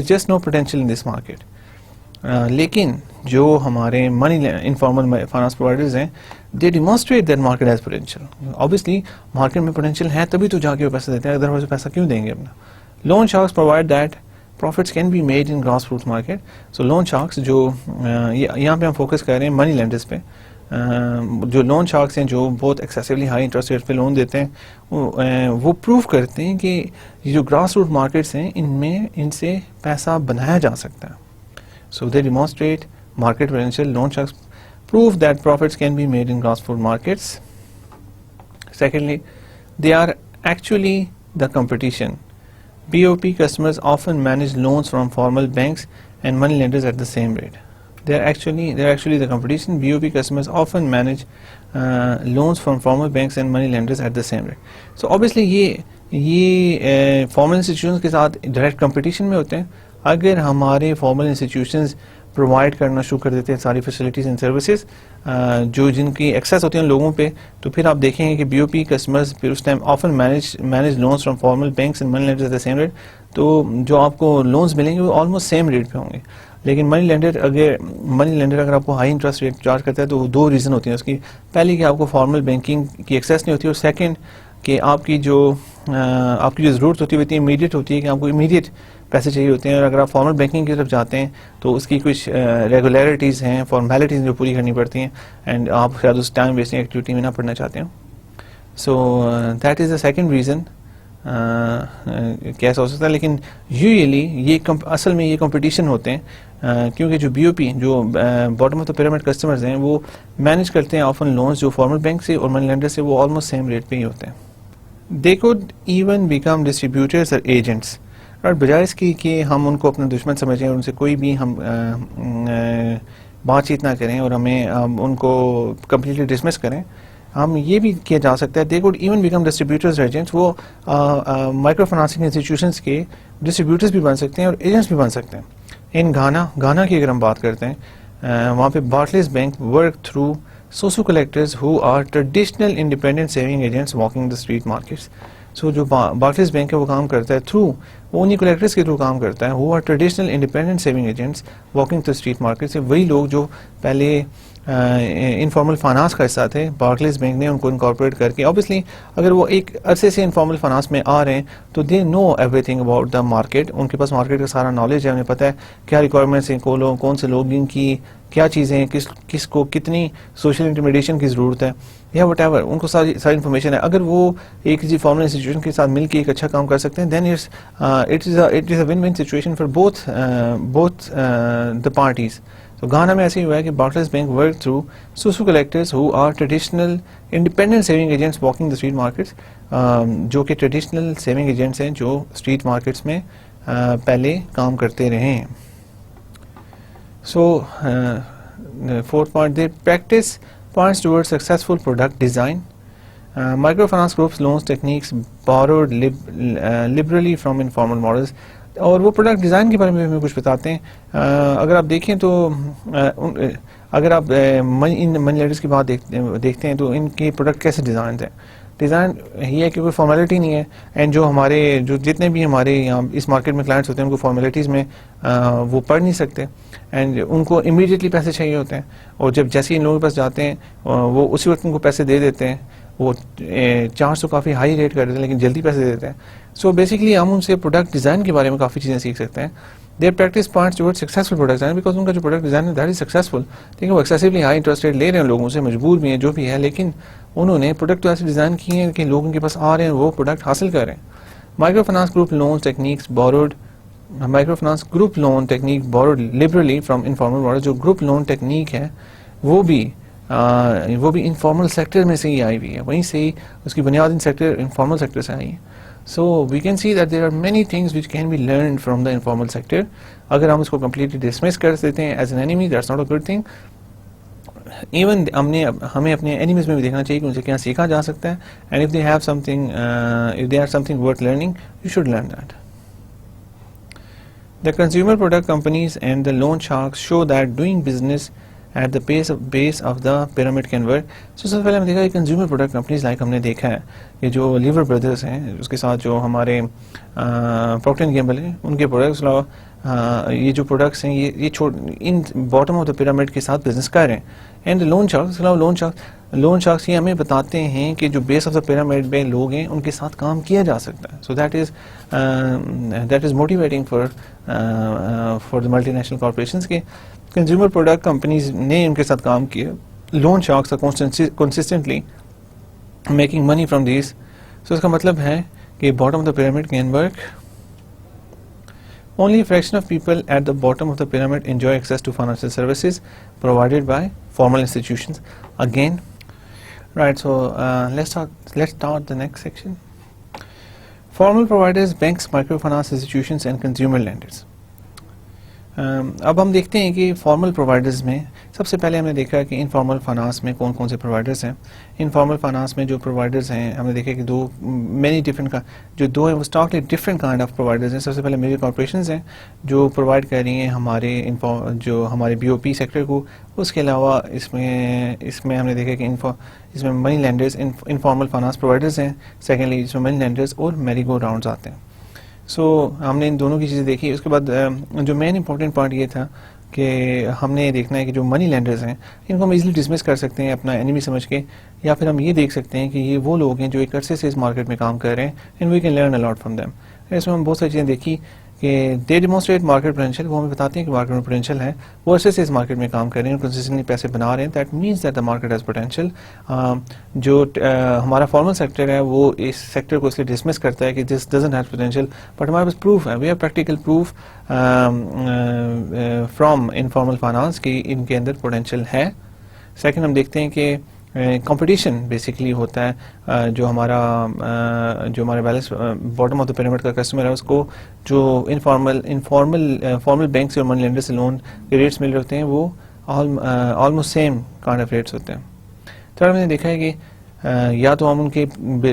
Speaker 1: just no potential in this market. لیکن جو ہمارے منی انفارمل فائنانس پرووائڈرز ہیں they demonstrate that market has potential. Obviously market میں پوٹینشیل ہے تبھی تو جا کے وہ پیسہ دیتے ہیں, ادروائز پیسہ کیوں دیں گے اپنا. Loan sharks provide that profits can be made in grassroots market. So loan sharks جو یہاں پہ ہم فوکس کر رہے ہیں منی لینڈرز پہ, جو لون شارکس ہیں جو بہت ایکسیسولی ہائی انٹرسٹ ریٹ پہ لون دیتے ہیں وہ پروو کرتے ہیں کہ یہ جو گراس روٹ مارکیٹس ہیں ان سے پیسہ بنایا جا سکتا ہے. So they demonstrate market potential. Loan sharks prove that profits can be made in grass root markets. Secondly they are actually the competition. BOP customers often manage loans from formal banks and money lenders at the same rate. They're actually the competition. BOP customers often manage loans from formal banks and money lenders at the same rate. So obviously یہ formal institutions کے ساتھ direct competition میں ہوتے ہیں. اگر ہمارے formal institutions provide کرنا شروع کر دیتے ہیں ساری فیسلٹیز اینڈ سروسز جو جن کی ایکسیس ہوتی ہیں لوگوں پہ, تو پھر آپ دیکھیں گے کہ بی او پی کسٹمرز پھر اس time often manage loans from formal banks and money lenders at the same rate. تو جو آپ کو لونس ملیں گے وہ آلموسٹ سیم ریٹ پہ ہوں گے. لیکن منی لینڈر اگر آپ کو ہائی انٹرسٹ ریٹ چارج کرتا ہے تو دو ریزن ہوتی ہیں اس کی. پہلی کہ آپ کو فارمل بینکنگ کی ایکسیس نہیں ہوتی, اور سیکنڈ کہ آپ کی جو ضرورت ہوتی ہے وہ اتنی امیڈیٹ ہوتی ہے کہ آپ کو امیڈیٹ پیسے چاہیے ہوتے ہیں. اور اگر آپ فارمل بینکنگ کی طرف جاتے ہیں تو اس کی کچھ ریگولیرٹیز ہیں, فارمیلٹیز جو پوری کرنی پڑتی ہیں, اینڈ آپ شاید اس ٹائم ویسٹنگ ایکٹیویٹی میں نہ پڑنا چاہتے ہوں. سو that is the second reason کیسا ہو سکتا ہے. لیکن یوزلی اصل میں یہ کمپٹیشن ہوتے ہیں کیونکہ جو بی او پی جو bottom of the pyramid customers ہیں وہ مینیج کرتے ہیں آفن لونس جو فارمل بینک سے اور منی لینڈر سے وہ آلموسٹ سیم ریٹ پہ ہی ہوتے ہیں. They could even become distributors اور ایجنٹس. اور بجائے اس کی کہ ہم ان کو اپنا دشمن سمجھیں اور ان سے کوئی بھی ہم بات چیت نہ کریں اور ہمیں ان کو کمپلیٹلی ڈسمس کریں, ہم یہ بھی کیا جا سکتا ہے, they could even become distributors agents, وہ مائکرو فنانسنگ انسٹیٹیوشنس کے ڈسٹریبیوٹرز بھی بن سکتے ہیں اور ایجنٹس بھی بن سکتے ہیں. ان گھانا کی اگر ہم بات کرتے ہیں, وہاں پہ Barclays bank work through susu collectors who are traditional independent saving agents walking the street markets. So جو بارکلیز بینک ہے وہ کام کرتا ہے تھرو, وہ انہیں کلیکٹرز کے تھرو کام کرتا ہے, وہ are traditional independent saving agents walking the street markets. وہی لوگ جو پہلے انفارمل فائنانس کا حصہ تھے, بارکلیز بینک نے ان کو انکارپوریٹ کر کے, اوبیسلی اگر وہ ایک عرصے سے انفارمل فائنانس میں آ رہے ہیں تو they know everything about the market, ان کے پاس مارکیٹ کا سارا نالج ہے, انہیں پتہ ہے کیا ریکوائرمنٹس ہیں, کون سے لوگ ان کی کیا چیزیں ہیں, کس کو کتنی سوشل انٹیمیڈیشن کی ضرورت ہے یا وٹ ایور, ان کو ساری انفارمیشن ہے. اگر وہ ایک کسی فارمل انسٹیٹیوشن کے ساتھ مل کے ایک اچھا کام کر سکتے ہیں, then it is a one one situation for both the parties. تو گانا میں ایسے ہی ہوا ہے کہ بارکلیز bank work through susu collectors who are traditional independent saving agents walking the street markets, جو کہ ٹریڈیشنل سیونگ ایجنٹس ہیں جو اسٹریٹ مارکیٹس میں پہلے کام کرتے رہے ہیں. So forth point, they practice points towards successful product design. Microfinance groups loans techniques borrowed liberally from informal models. اور وہ پروڈکٹ ڈیزائن کے بارے میں ہمیں کچھ بتاتے ہیں. اگر آپ دیکھیں تو اگر آپ منی لینڈرز کی بات دیکھتے ہیں تو ان کے پروڈکٹ کیسے ڈیزائنز ہیں. ڈیزائن یہ ہے کہ کوئی فارمیلٹی نہیں ہے, اینڈ جو جتنے بھی ہمارے یہاں اس مارکیٹ میں کلائنٹس ہوتے ہیں ان کو فارمیلٹیز میں وہ پڑھ نہیں سکتے, اینڈ ان کو امیڈیٹلی پیسے چاہیے ہوتے ہیں, اور جب جیسے ان لوگوں کے پاس جاتے ہیں وہ اسی وقت ان کو پیسے دے دیتے ہیں. وہ چارج تو کافی ہائی ریٹ کر دیتے ہیں لیکن جلدی پیسے دے دیتے ہیں. سو بیسیکلی ہم ان سے پروڈکٹ ڈیزائن کے بارے میں کافی چیزیں سیکھ سکتے ہیں. Their practice points toward successful product design, because ان کا جو پروڈکٹ ڈیزائن ہے دیٹ از سکسیزفل. دیکھیں وہ ایکسیسولی ہائی انٹرسٹ ریٹ لے رہے ہیں لوگوں سے, مجبور بھی ہیں جو بھی ہے, لیکن انہوں نے پروڈکٹ تو ایسے ڈیزائن کیے ہیں کہ لوگوں کے پاس آ رہے ہیں وہ پروڈکٹ حاصل کر رہے ہیں. Micro finance group loan techniques borrowed liberally from informal models. جو گروپ لون ٹیکنیک ہے وہ بھی انفارمل سیکٹر میں سے ہی آئی ہوئی ہے, وہیں سے ہی اس کی بنیاد انفارمل سیکٹر سے آئی ہے. So we can see that there are many things which can be learned from the informal sector. اگر ہم اس کو کمپلیٹلی ڈسمس کر دیتے ہیں as an enemy, that's not a good thing. Even ہمیں اپنے اینیمیز میں بھی دیکھنا چاہیے کہ ان سے کیا سیکھا جا سکتا ہے, and if they have something worth learning, you should learn that. The consumer product companies and the loan sharks show that doing business at the base of the pyramid can work. سب سے پہلے ہم نے دیکھا کہ consumer product companies like ہم نے دیکھا ہے کہ جو لیور بردرز ہیں, اس کے ساتھ جو ہمارے پروکٹر اینڈ گیمبل ہیں, ان کے پروڈکٹس یہ جو پروڈکٹس ہیں یہ ان باٹم آف دا پیرامڈ کے ساتھ بزنس کر رہے ہیں. اینڈ لون شارکس یہ ہمیں بتاتے ہیں کہ جو بیس آف دا پیرامڈ میں لوگ ہیں ان کے ساتھ کام کیا جا سکتا ہے. So that is motivating for the multinational corporations کے کنزیومر پروڈکٹ کمپنیز نے ان کے ساتھ کام کیا. Loan sharks are consistently making money from these. So اس کا مطلب ہے کہ bottom of the pyramid can work. Only a fraction of people at the bottom of the pyramid enjoy access to financial services provided by formal institutions. Again, right, so let's start the next section. Formal providers, banks, microfinance institutions and consumer lenders. اب ہم دیکھتے ہیں کہ formal providers میں سب سے پہلے ہم نے دیکھا کہ انفارمل فائنانس میں کون کون سے پرووائڈرز ہیں. انفارمل فائنانس میں جو پرووائڈرز ہیں ہم نے دیکھا کہ دو ہیں وہ اسٹاکلی ڈفرینٹ کائنڈ آف پرووائڈرز ہیں. سب سے پہلے میجر کارپوریشنز ہیں جو پرووائڈ کر رہی ہیں ہمارے بی او پی سیکٹر کو. اس کے علاوہ اس میں ہم نے دیکھا کہ اس میں منی لینڈرز انفارمل فائنانس پرووائڈرز ہیں. سیکنڈلی اس میں منی لینڈرز اور میری گو راؤنڈز آتے ہیں. سو ہم نے ان دونوں کی چیزیں دیکھی. اس کے بعد جو مین امپورٹنٹ پوائنٹ یہ تھا کہ ہم نے دیکھنا ہے کہ جو منی لینڈرز ہیں ان کو ہم ایزیلی ڈسمس کر سکتے ہیں اپنا اینیمی سمجھ کے, یا پھر ہم یہ دیکھ سکتے ہیں کہ یہ وہ لوگ ہیں جو ایک عرصے سے اس مارکیٹ میں کام کر رہے ہیں, and we can learn a lot from them. اس میں ہم بہت ساری چیزیں دیکھی کہ دے ڈیمونسٹریٹ مارکیٹ پوٹینشیل. وہ ہمیں بتاتے ہیں کہ مارکیٹ میں پوٹینشیل ہے, وہ عرصے سے اس مارکیٹ میں کام کر رہے ہیں, کنسسٹنٹلی پیسے بنا رہے ہیں. That means that the market has potential. جو ہمارا فارمل سیکٹر ہے وہ اس سیکٹر کو اس لیے ڈسمس کرتا ہے کہ this doesn't has potential, but ہمارے پاس پروف ہے, we have practical proof from informal finance کہ ان کے اندر پوٹینشیل ہے. سیکنڈ ہم دیکھتے ہیں کہ کمپٹیشن بیسکلی ہوتا ہے. جو ہمارا balance bottom of the pyramid کا کسٹمر ہے اس کو جو فارمل بینک سے اور منی لینڈر سے لون کے ریٹس مل رہے ہوتے ہیں وہ almost same kind of rates ہوتے ہیں. تھرڈ ہم نے دیکھا ہے کہ یا تو ہم ان کے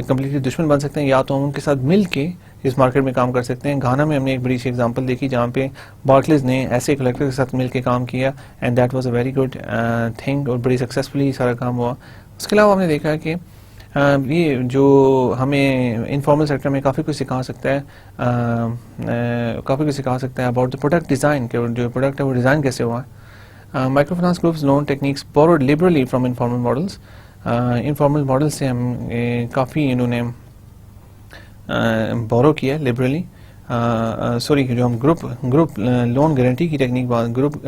Speaker 1: کمپلیٹلی دشمن بن سکتے ہیں یا تو ہم ان کے ساتھ مل کے اس مارکیٹ میں کام کر سکتے ہیں. گھانا میں ہم نے ایک بڑی سی ایگزامپل دیکھی جہاں پہ بارکلیز نے ایسے کلیکٹر کے ساتھ مل کے کام کیا and that was a very good thing اور بڑی سکسیزفلی سارا کام ہوا. اس کے علاوہ ہم نے دیکھا کہ یہ جو ہمیں انفارمل سیکٹر میں کافی کچھ سکھا سکتا ہے اباؤٹ دا پروڈکٹ ڈیزائن, کہ جو پروڈکٹ ہے وہ ڈیزائن کیسے ہوا ہے. Micro finance groups loan techniques borrowed liberally from informal models. Informal model سے ہم کافی انہوں نے بورو کیا لبرلی, سوری جو ہم گروپ لون گارنٹی کی ٹیکنیک گروپ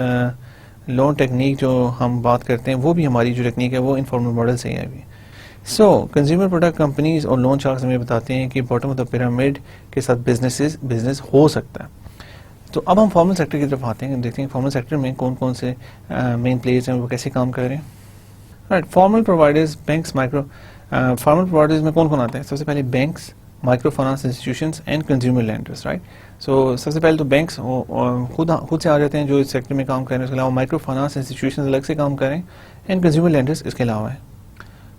Speaker 1: لون ٹیکنیک جو ہم بات کرتے ہیں وہ بھی ہماری جو ٹیکنیک ہے وہ انفارمل ماڈل سے ہی ہے. سو کنزیومر پروڈکٹ کمپنیز اور لون شارکس ہمیں بتاتے ہیں کہ باٹم آف دا پیرامڈ کے ساتھ بزنس ہو سکتا ہے. تو اب ہم فارمل سیکٹر کی طرف آتے ہیں, دیکھتے ہیں فارمل سیکٹر میں کون کون سے مین پلیئرز ہیں وہ کیسے کام کر رہے ہیں. Formal providers banks formal providers میں کون کون آتے ہیں؟ سب سے پہلے banks, microfinance institutions and consumer lenders, right. So سب سے پہلے تو بینکس خود سے آ جاتے ہیں جو اس سیکٹر میں کام کر رہے ہیں. اس کے علاوہ مائکرو فائنانس انسٹیٹیوشنز الگ سے کام کریں اینڈ کنزیومر لینڈرز اس کے علاوہ ہیں.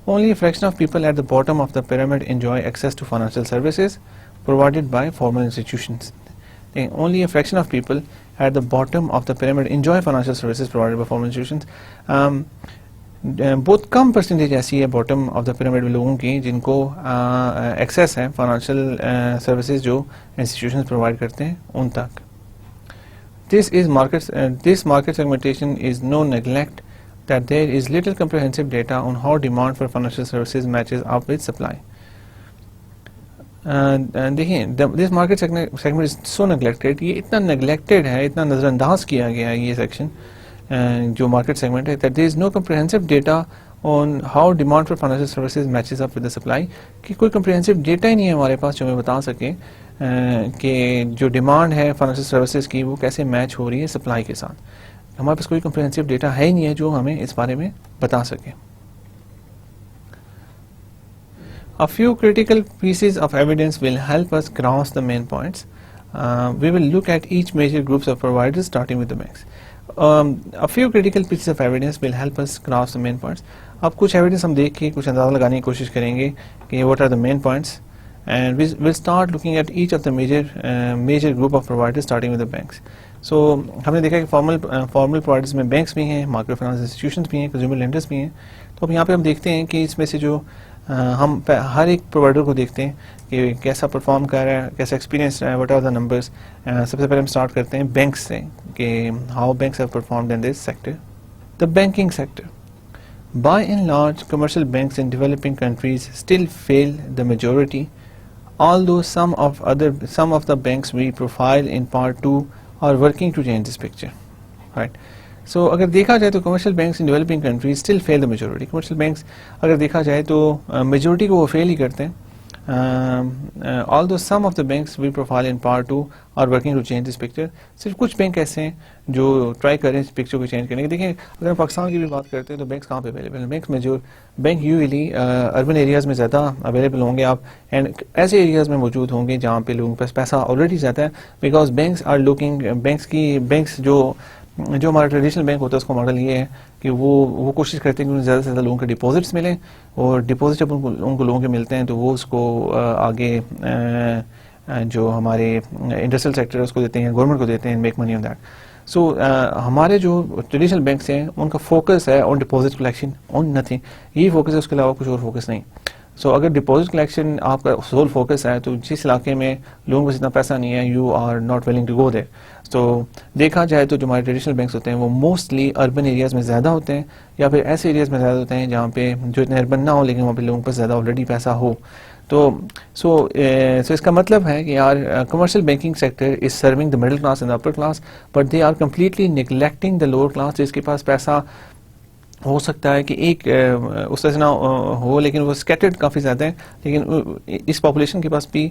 Speaker 1: Only a fraction of people at the bottom of the pyramid enjoy access to financial services provided by formal institutions. Only a fraction of people at the bottom of the pyramid enjoy financial services provided by formal institutions. بہت کم percentage ایسی ہے bottom of the pyramid لوگوں کی جن کو access ہے financial services جو institutions provide کرتے ہیں ان تک. This market segmentation is no neglect that there is little comprehensive data on how demand for financial services matches up with supply. دیکھیں this market segment is so neglected, یہ اتنا neglected ہے, اتنا نظر انداز کیا گیا ہے یہ سیکشن جو مارکیٹ سیگمنٹ ہے, that there is no comprehensive data on how demand for financial services matches up with the supply, کہ کوئی comprehensive data ہی نہیں ہے ہمارے پاس جو ہمیں بتا سکے کہ جو ڈیمانڈ ہے فائنینشیل سروسز کی وہ کیسے میچ ہو رہی ہے سپلائی کے ساتھ. ہمارے پاس کوئی کمپریہنسو ڈیٹا ہے ہی نہیں ہے جو ہمیں اس بارے میں بتا سکے. A few critical pieces of evidence will help us cross the main points. We will look at each major groups of providers starting with the banks. A few critical pieces of evidence will help us cross the main points. اب کچھ evidence ہم دیکھ کے کچھ اندازہ لگانے کی کوشش کریں گے کہ what are the main points, and we'll start looking at each of the major group of providers starting with the banks. سو ہم نے دیکھا کہ فارمل پرووائڈرز میں بینکس بھی ہیں, مائکرو فائنانس انسٹیٹیوشنز بھی ہیں, کنزیومر لینڈرز بھی ہیں. تو اب یہاں پہ ہم دیکھتے ہیں کہ اس میں سے جو ہم ہر ایک پرووائڈر کو دیکھتے ہیں کہ کیسا پرفارم کر رہا ہے, کیسا ایکسپیرینس رہا ہے, وٹ آر دا نمبرز. سب سے پہلے ہم اسٹارٹ کرتے ہیں بینکس سے کہ how banks have performed in this sector. The banking sector. By and large, commercial banks in developing countries still fail the majority, although some of the banks we profile in part 2 are working to change this picture. Right. So اگر دیکھا جائے تو commercial banks in developing countries still fail the majority. Commercial banks اگر دیکھا جائے تو majority کو وہ fail ہی کرتے ہیں. Although some of the banks we profile in part 2 are working to change this picture. صرف کچھ بینک ایسے ہیں جو ٹرائی کر رہے ہیں اس پکچر کو چینج کرنے کی. دیکھیں اگر ہم پاکستان کی بھی بات کرتے ہیں تو بینکس کہاں پہ اویلیبل ہیں؟ بینکس میں جو بینک یوزلی اربن ایریاز میں زیادہ اویلیبل ہوں گے آپ, اینڈ ایسے ایریاز میں موجود ہوں گے جہاں پہ لوگوں کے پاس پیسہ آلریڈی زیادہ ہے, because banks are looking banks جو ہمارا ٹریڈیشنل بینک ہوتا ہے اس کا ماڈل یہ ہے کہ وہ کوشش کرتے ہیں کہ انہیں زیادہ سے زیادہ لوگوں کے ڈپازٹس ملیں, اور ڈپازٹ جب ان کو لوگوں کے ملتے ہیں تو وہ اس کو آگے جو ہمارے انڈسٹریل سیکٹر اس کو دیتے ہیں, گورنمنٹ کو دیتے ہیں, میک منی آن دیٹ. سو ہمارے جو ٹریڈیشنل بینکس ہیں ان کا فوکس ہے آن ڈپازٹ کلیکشن, آن نتھنگ. یہی فوکس ہے, اس کے علاوہ کچھ اور فوکس نہیں. سو اگر ڈپازٹ کلیکشن آپ کا سول فوکس ہے تو جس علاقے میں لوگوں کو اتنا پیسہ نہیں ہے, you are not willing to go there. تو دیکھا جائے تو جو ہمارے ٹریڈیشنل بینکس ہوتے ہیں وہ موسٹلی اربن ایریاز میں زیادہ ہوتے ہیں, یا پھر ایسے ایریاز میں زیادہ ہوتے ہیں جہاں پہ جو اتنے اربن نہ ہو لیکن وہاں پہ لوگوں کے پاس زیادہ آلریڈی پیسہ ہو. تو سو اس کا مطلب ہے کہ یار commercial banking sector is serving the middle class and upper class, but they are completely neglecting the lower class, جس کے پاس پیسہ ہو سکتا ہے کہ ایک اس طرح سے نہ ہو لیکن وہ اسکیٹرڈ کافی زیادہ ہیں, لیکن اس پاپولیشن کے پاس بھی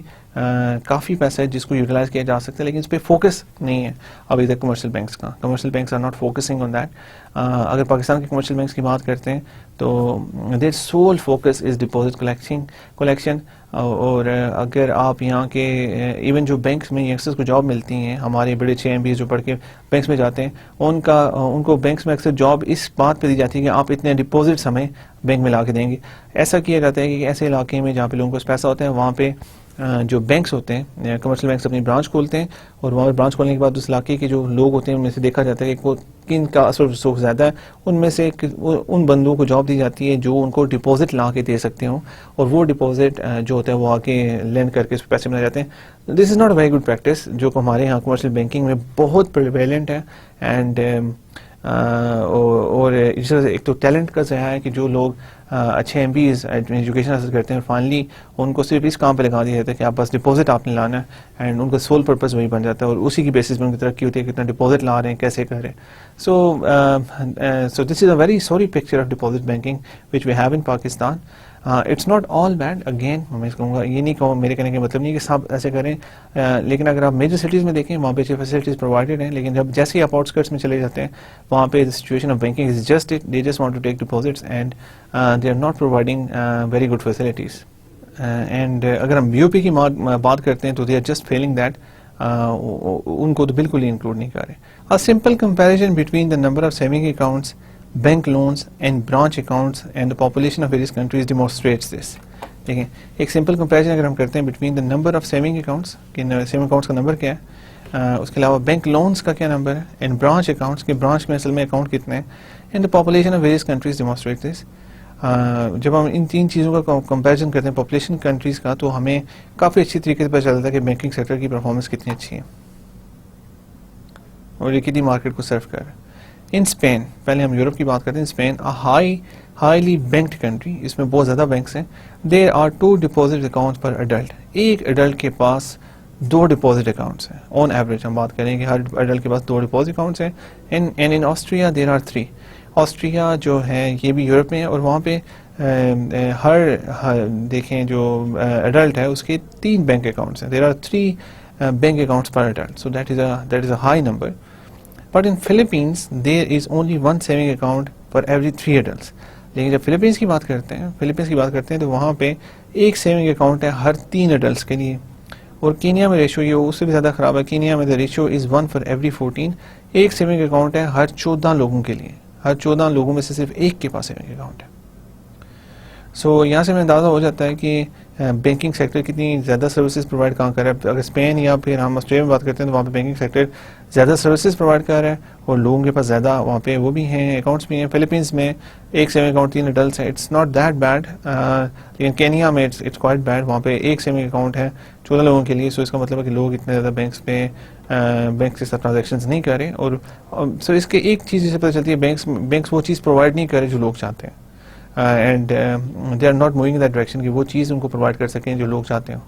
Speaker 1: کافی پیسہ ہے جس کو یوٹیلائز کیا جا سکتا ہے, لیکن اس پہ فوکس نہیں ہے ابھی تک کمرشل بینکس کا. Commercial banks are not focusing on that. اگر پاکستان کے کمرشل بینکس کی بات کرتے ہیں تو their sole focus is deposit collection. اور اگر آپ یہاں کے ایون جو بینکس میں یگسٹرز کو جاب ملتی ہیں, ہمارے بڑے 6 MBA جو پڑھ کے بینکس میں جاتے ہیں, ان کو بینکس میں اکثر جاب اس بات پہ دی جاتی ہے کہ آپ اتنے ڈپازٹس ہمیں بینک میں لا کے دیں گے. ایسا کیا جاتا ہے کہ ایسے علاقے میں جہاں پہ لوگوں کو پیسہ ہوتا ہے وہاں پہ جو بینکس ہوتے ہیں, کمرشل بینکس اپنی برانچ کھولتے ہیں, اور وہاں پہ برانچ کھولنے کے بعد اس علاقے کے جو لوگ ہوتے ہیں ان میں سے دیکھا جاتا ہے کہ کن کا اثر رسوخ زیادہ ہے, ان میں سے ان بندوں کو جاب دی جاتی ہے جو ان کو ڈپازٹ لا کے دے سکتے ہوں, اور وہ ڈپازٹ جو ہوتا ہے وہ آ کے لینڈ کر کے اس پہ پیسے بنائے جاتے ہیں. This is not a very good practice جو کہ ہمارے یہاں کمرشل بینکنگ میں بہت پریویلنٹ ہے. اینڈ اور ایک تو ٹیلنٹ کا ضیاع ہے کہ جو لوگ اچھے MBAs ایجوکیشن حاصل کرتے ہیں اور فائنلی ان کو صرف اس کام پہ لگا دیا جاتا ہے کہ آپ بس ڈپازٹ آپ نے لانا ہے, اینڈ ان کا سول پرپز وہی بن جاتا ہے, اور اسی کی بیسس پہ ان کی ترقی ہوتی ہے کتنا ڈپازٹ لا رہے ہیں, کیسے کر رہے ہیں. So this is a very sorry picture of deposit banking which we have in Pakistan. It's not all bad. Again میں کہوں گا, یہ نہیں کہوں, میرے کہنے کا مطلب نہیں کہ سب ایسے کریں, لیکن اگر آپ میجر سٹیز میں دیکھیں وہاں پہ اچھی فیسلٹیز پرووائڈیڈ ہیں, لیکن جب جیسے آپ آؤٹ اسکرٹس میں چلے جاتے ہیں وہاں پہ situation of banking is just it, they just want to take deposits and they are not providing very good facilities. And اگر ہم BOP کی بات کرتے ہیں تو they are just feeling that, ان کو تو بالکل ہی انکلوڈ نہیں کر رہے. A simple comparison between the number of saving accounts, bank loans and branch accounts and the population of various countries demonstrates this. دیکھیں ایک سمپل کمپیریزن اگر ہم کرتے ہیں between the number of saving accounts کہ سیونگ اکاؤنٹس کا number کیا ہے, اس کے علاوہ بینک لونس کا کیا نمبر ہے, اینڈ برانچ اکاؤنٹس کے برانچ میں اصل میں اکاؤنٹ کتنے ہیں, and the population of various countries demonstrate this. جب ہم ان 3 چیزوں کا کمپیریزن کرتے ہیں پاپولیشن کنٹریز کا, تو ہمیں کافی اچھی طریقے سے پتہ چلتا ہے کہ بینکنگ سیکٹر کی پرفارمنس کتنی اچھی ہے اور یہ کتنی مارکیٹ کو سرو کر رہا ہے. ان اسپین, پہلے ہم یورپ کی بات کرتے ہیں, اسپین ہائیلی بینکڈ کنٹری, اس میں بہت زیادہ بینکس ہیں. There are 2 deposit accounts per adult, ایک ایڈلٹ کے پاس 2 ڈپازٹ اکاؤنٹس ہیں آن ایوریج. ہم بات کریں کہ ہر ایڈلٹ کے پاس 2 ڈپازٹ اکاؤنٹس ہیں. And in Austria there are 3. Austria جو ہے یہ بھی یورپ میں ہے, اور وہاں پہ ہر دیکھیں جو ایڈلٹ ہے اس کے 3 بینک اکاؤنٹس ہیں. There are 3 bank accounts per adult, so that is a high number. But in Philippines there is only 1 saving account for every 3 adults. لیکن جب فلپینس کی بات کرتے ہیں تو وہاں پہ ایک سیونگ اکاؤنٹ ہے ہر 3 ایڈلٹس کے لیے. اور کینیا میں ریشو یہ اس سے بھی زیادہ خراب ہے. کینیا میں ریشو از 1 for every 14. ایک سیونگ اکاؤنٹ ہے ہر 14 لوگوں کے لیے, ہر 14 لوگوں میں سے صرف ایک کے پاس سیونگ اکاؤنٹ ہے. سو یہاں سے ہمیں اندازہ ہو جاتا ہے کہ بینکنگ سیکٹر کتنی زیادہ سروسز پرووائڈ کہاں کر رہا ہے. اگر اسپین یا پھر ہم آسٹریلیا میں بات کرتے ہیں تو وہاں پہ بینکنگ سیکٹر زیادہ سروسز پرووائڈ کر رہا ہے اور لوگوں کے پاس زیادہ وہاں پہ وہ بھی ہیں, اکاؤنٹس بھی ہیں. فلپینس میں ایک سیونگ اکاؤنٹ 3 ایڈلٹس ہیں, اٹس ناٹ دیٹ بیڈ. لیکن کینیا میں اٹس کوائٹ بیڈ, وہاں پہ ایک سیونگ اکاؤنٹ ہے 14 لوگوں کے لیے. سو اس کا مطلب ہے کہ لوگ اتنے زیادہ بینکس پہ بینک کے ساتھ ٹرانزیکشنز نہیں کر رہے. اور سو اس کے ایک چیز سے پتہ چلتی ہے بینکس وہ چیز پرووائڈ نہیں کر رہے جو لوگ چاہتے ہیں, and they are not moving in that direction کہ وہ چیز ان کو پرووائڈ کر سکیں جو لوگ چاہتے ہیں.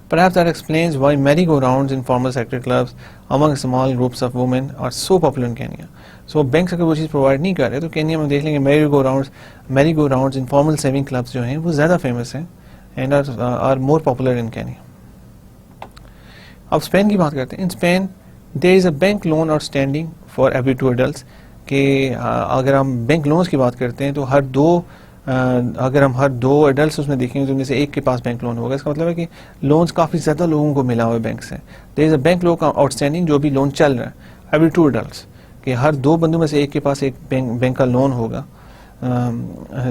Speaker 1: Perhaps that explains why merry-go-rounds in formal sector clubs among small groups of women are so popular in Kenya. So banks اگر وہ چیز پرووائڈ نہیں کر رہے تو کینیا میں دیکھ لیں گے merry-go-rounds in formal saving clubs جو ہیں وہ زیادہ فیمس ہیں and are more popular in Kenya. اب اسپین کی بات کرتے ہیں. In Spain there is a bank loan outstanding for every 2 adults. کہ اگر ہم بینک لونز کی بات کرتے ہیں تو اگر ہم ہر 2 ایڈلٹس اس میں دیکھیں گے تو ان میں سے ایک کے پاس بینک لون ہوگا. اس کا مطلب ہے کہ لونز کافی زیادہ لوگوں کو ملا ہوا ہے بینک سے. There is a bank loan outstanding جو بھی لون چل رہا ہے ایوری 2 ایڈلٹس, کہ ہر 2 بندوں میں سے ایک کے پاس ایک بینک کا لون ہوگا.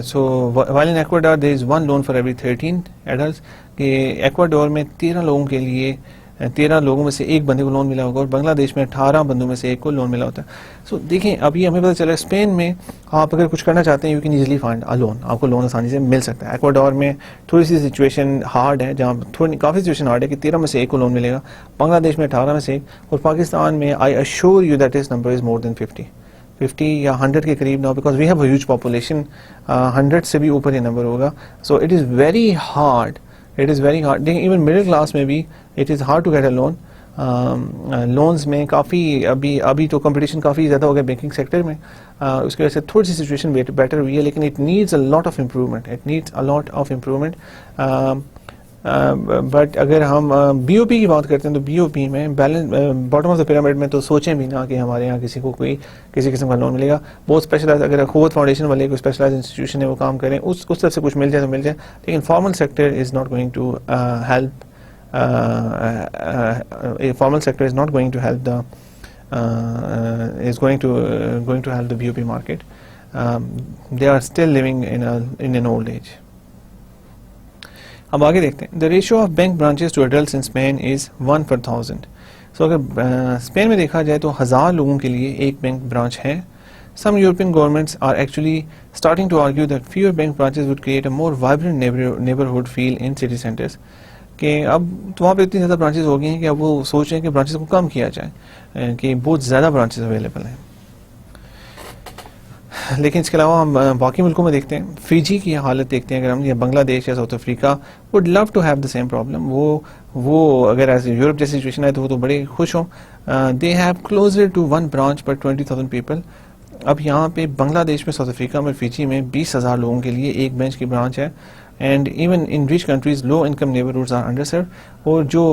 Speaker 1: So while in Ecuador there is 1 loan for every 13 adults, کہ ایکواڈور میں 13 لوگوں کے لیے 13 لوگوں میں سے ایک بندے کو لون ملا ہوگا, اور بنگلہ دیش میں 18 بندوں میں سے ایک کو لون ملا ہوتا ہے. سو دیکھیں ابھی ہمیں پتہ چلا اسپین میں آپ اگر کچھ کرنا چاہتے ہیں you can easily find a loan, آپ کو لون آسانی سے مل سکتا ہے. ایکواڈور میں تھوڑی سی سچویشن ہارڈ ہے, جہاں کافی سچویشن ہارڈ ہے کہ 13 میں سے ایک کو لون ملے گا. بنگلہ دیش میں 18 میں سے ایک, اور پاکستان میں I assure you that is number is more than 50 یا 100 کے قریب now, because we have a huge population. 100 سے بھی اوپر یہ نمبر ہوگا. So it is very hard. دیکھیں ایون مڈل کلاس میں بھی it is hard to get a loan. Loans میں کافی ابھی تو کمپٹیشن کافی زیادہ ہو گیا بینکنگ سیکٹر میں, اس کی وجہ سے تھوڑی سی سچویشن بیٹر ہوئی ہے, لیکن it needs a lot of improvement. But اگر ہم بی او پی کی بات کرتے ہیں تو بی او پی میں balance bottom of the pyramid میں تو سوچیں بھی نہ کہ ہمارے یہاں کسی کو کوئی کسی قسم کا لون ملے گا. بہت اسپیشلائز اگر قوت فاؤنڈیشن والے کوئی اسپیشلائز انسٹیٹیوشن ہے وہ کام کریں اس طرف سے کچھ مل جائے تو مل جائے, لیکن formal sector is not going to help. Formal sector is not going to help the BOP market. They are still living in an old age. اب آگے دیکھتے ہیں. The ratio of bank branches to adults in Spain is 1 per 1000. So اگر Spain میں دیکھا جائے تو 1000 لوگوں کے لیے ایک بینک برانچ ہے. Some European governments are actually starting to argue that fewer bank branches would create a more vibrant neighborhood feel in city centers. کہ اب تو وہاں پہ اتنی زیادہ برانچز ہو گئی ہیں کہ اب وہ سوچ رہے ہیں کہ برانچز کو کم کیا جائے, کہ بہت زیادہ برانچز اویلیبل ہیں. لیکن اس کے علاوہ ہم باقی ملکوں میں دیکھتے ہیں, فیجی کی حالت دیکھتے ہیں اگر ہم, یا بنگلہ دیش یا South Africa would love to have the same problem. وہ اگر ایز یورپ جیسی سچویشن ہے تو وہ تو بڑے خوش ہوں. They have closer to 1 branch per 20,000 people. اب یہاں پہ بنگلہ دیش میں, ساؤتھ افریقہ میں, فیجی میں 20,000 لوگوں کے لیے ایک بینچ کی برانچ ہے. And even in rich countries low income neighbourhoods are underserved. اور جو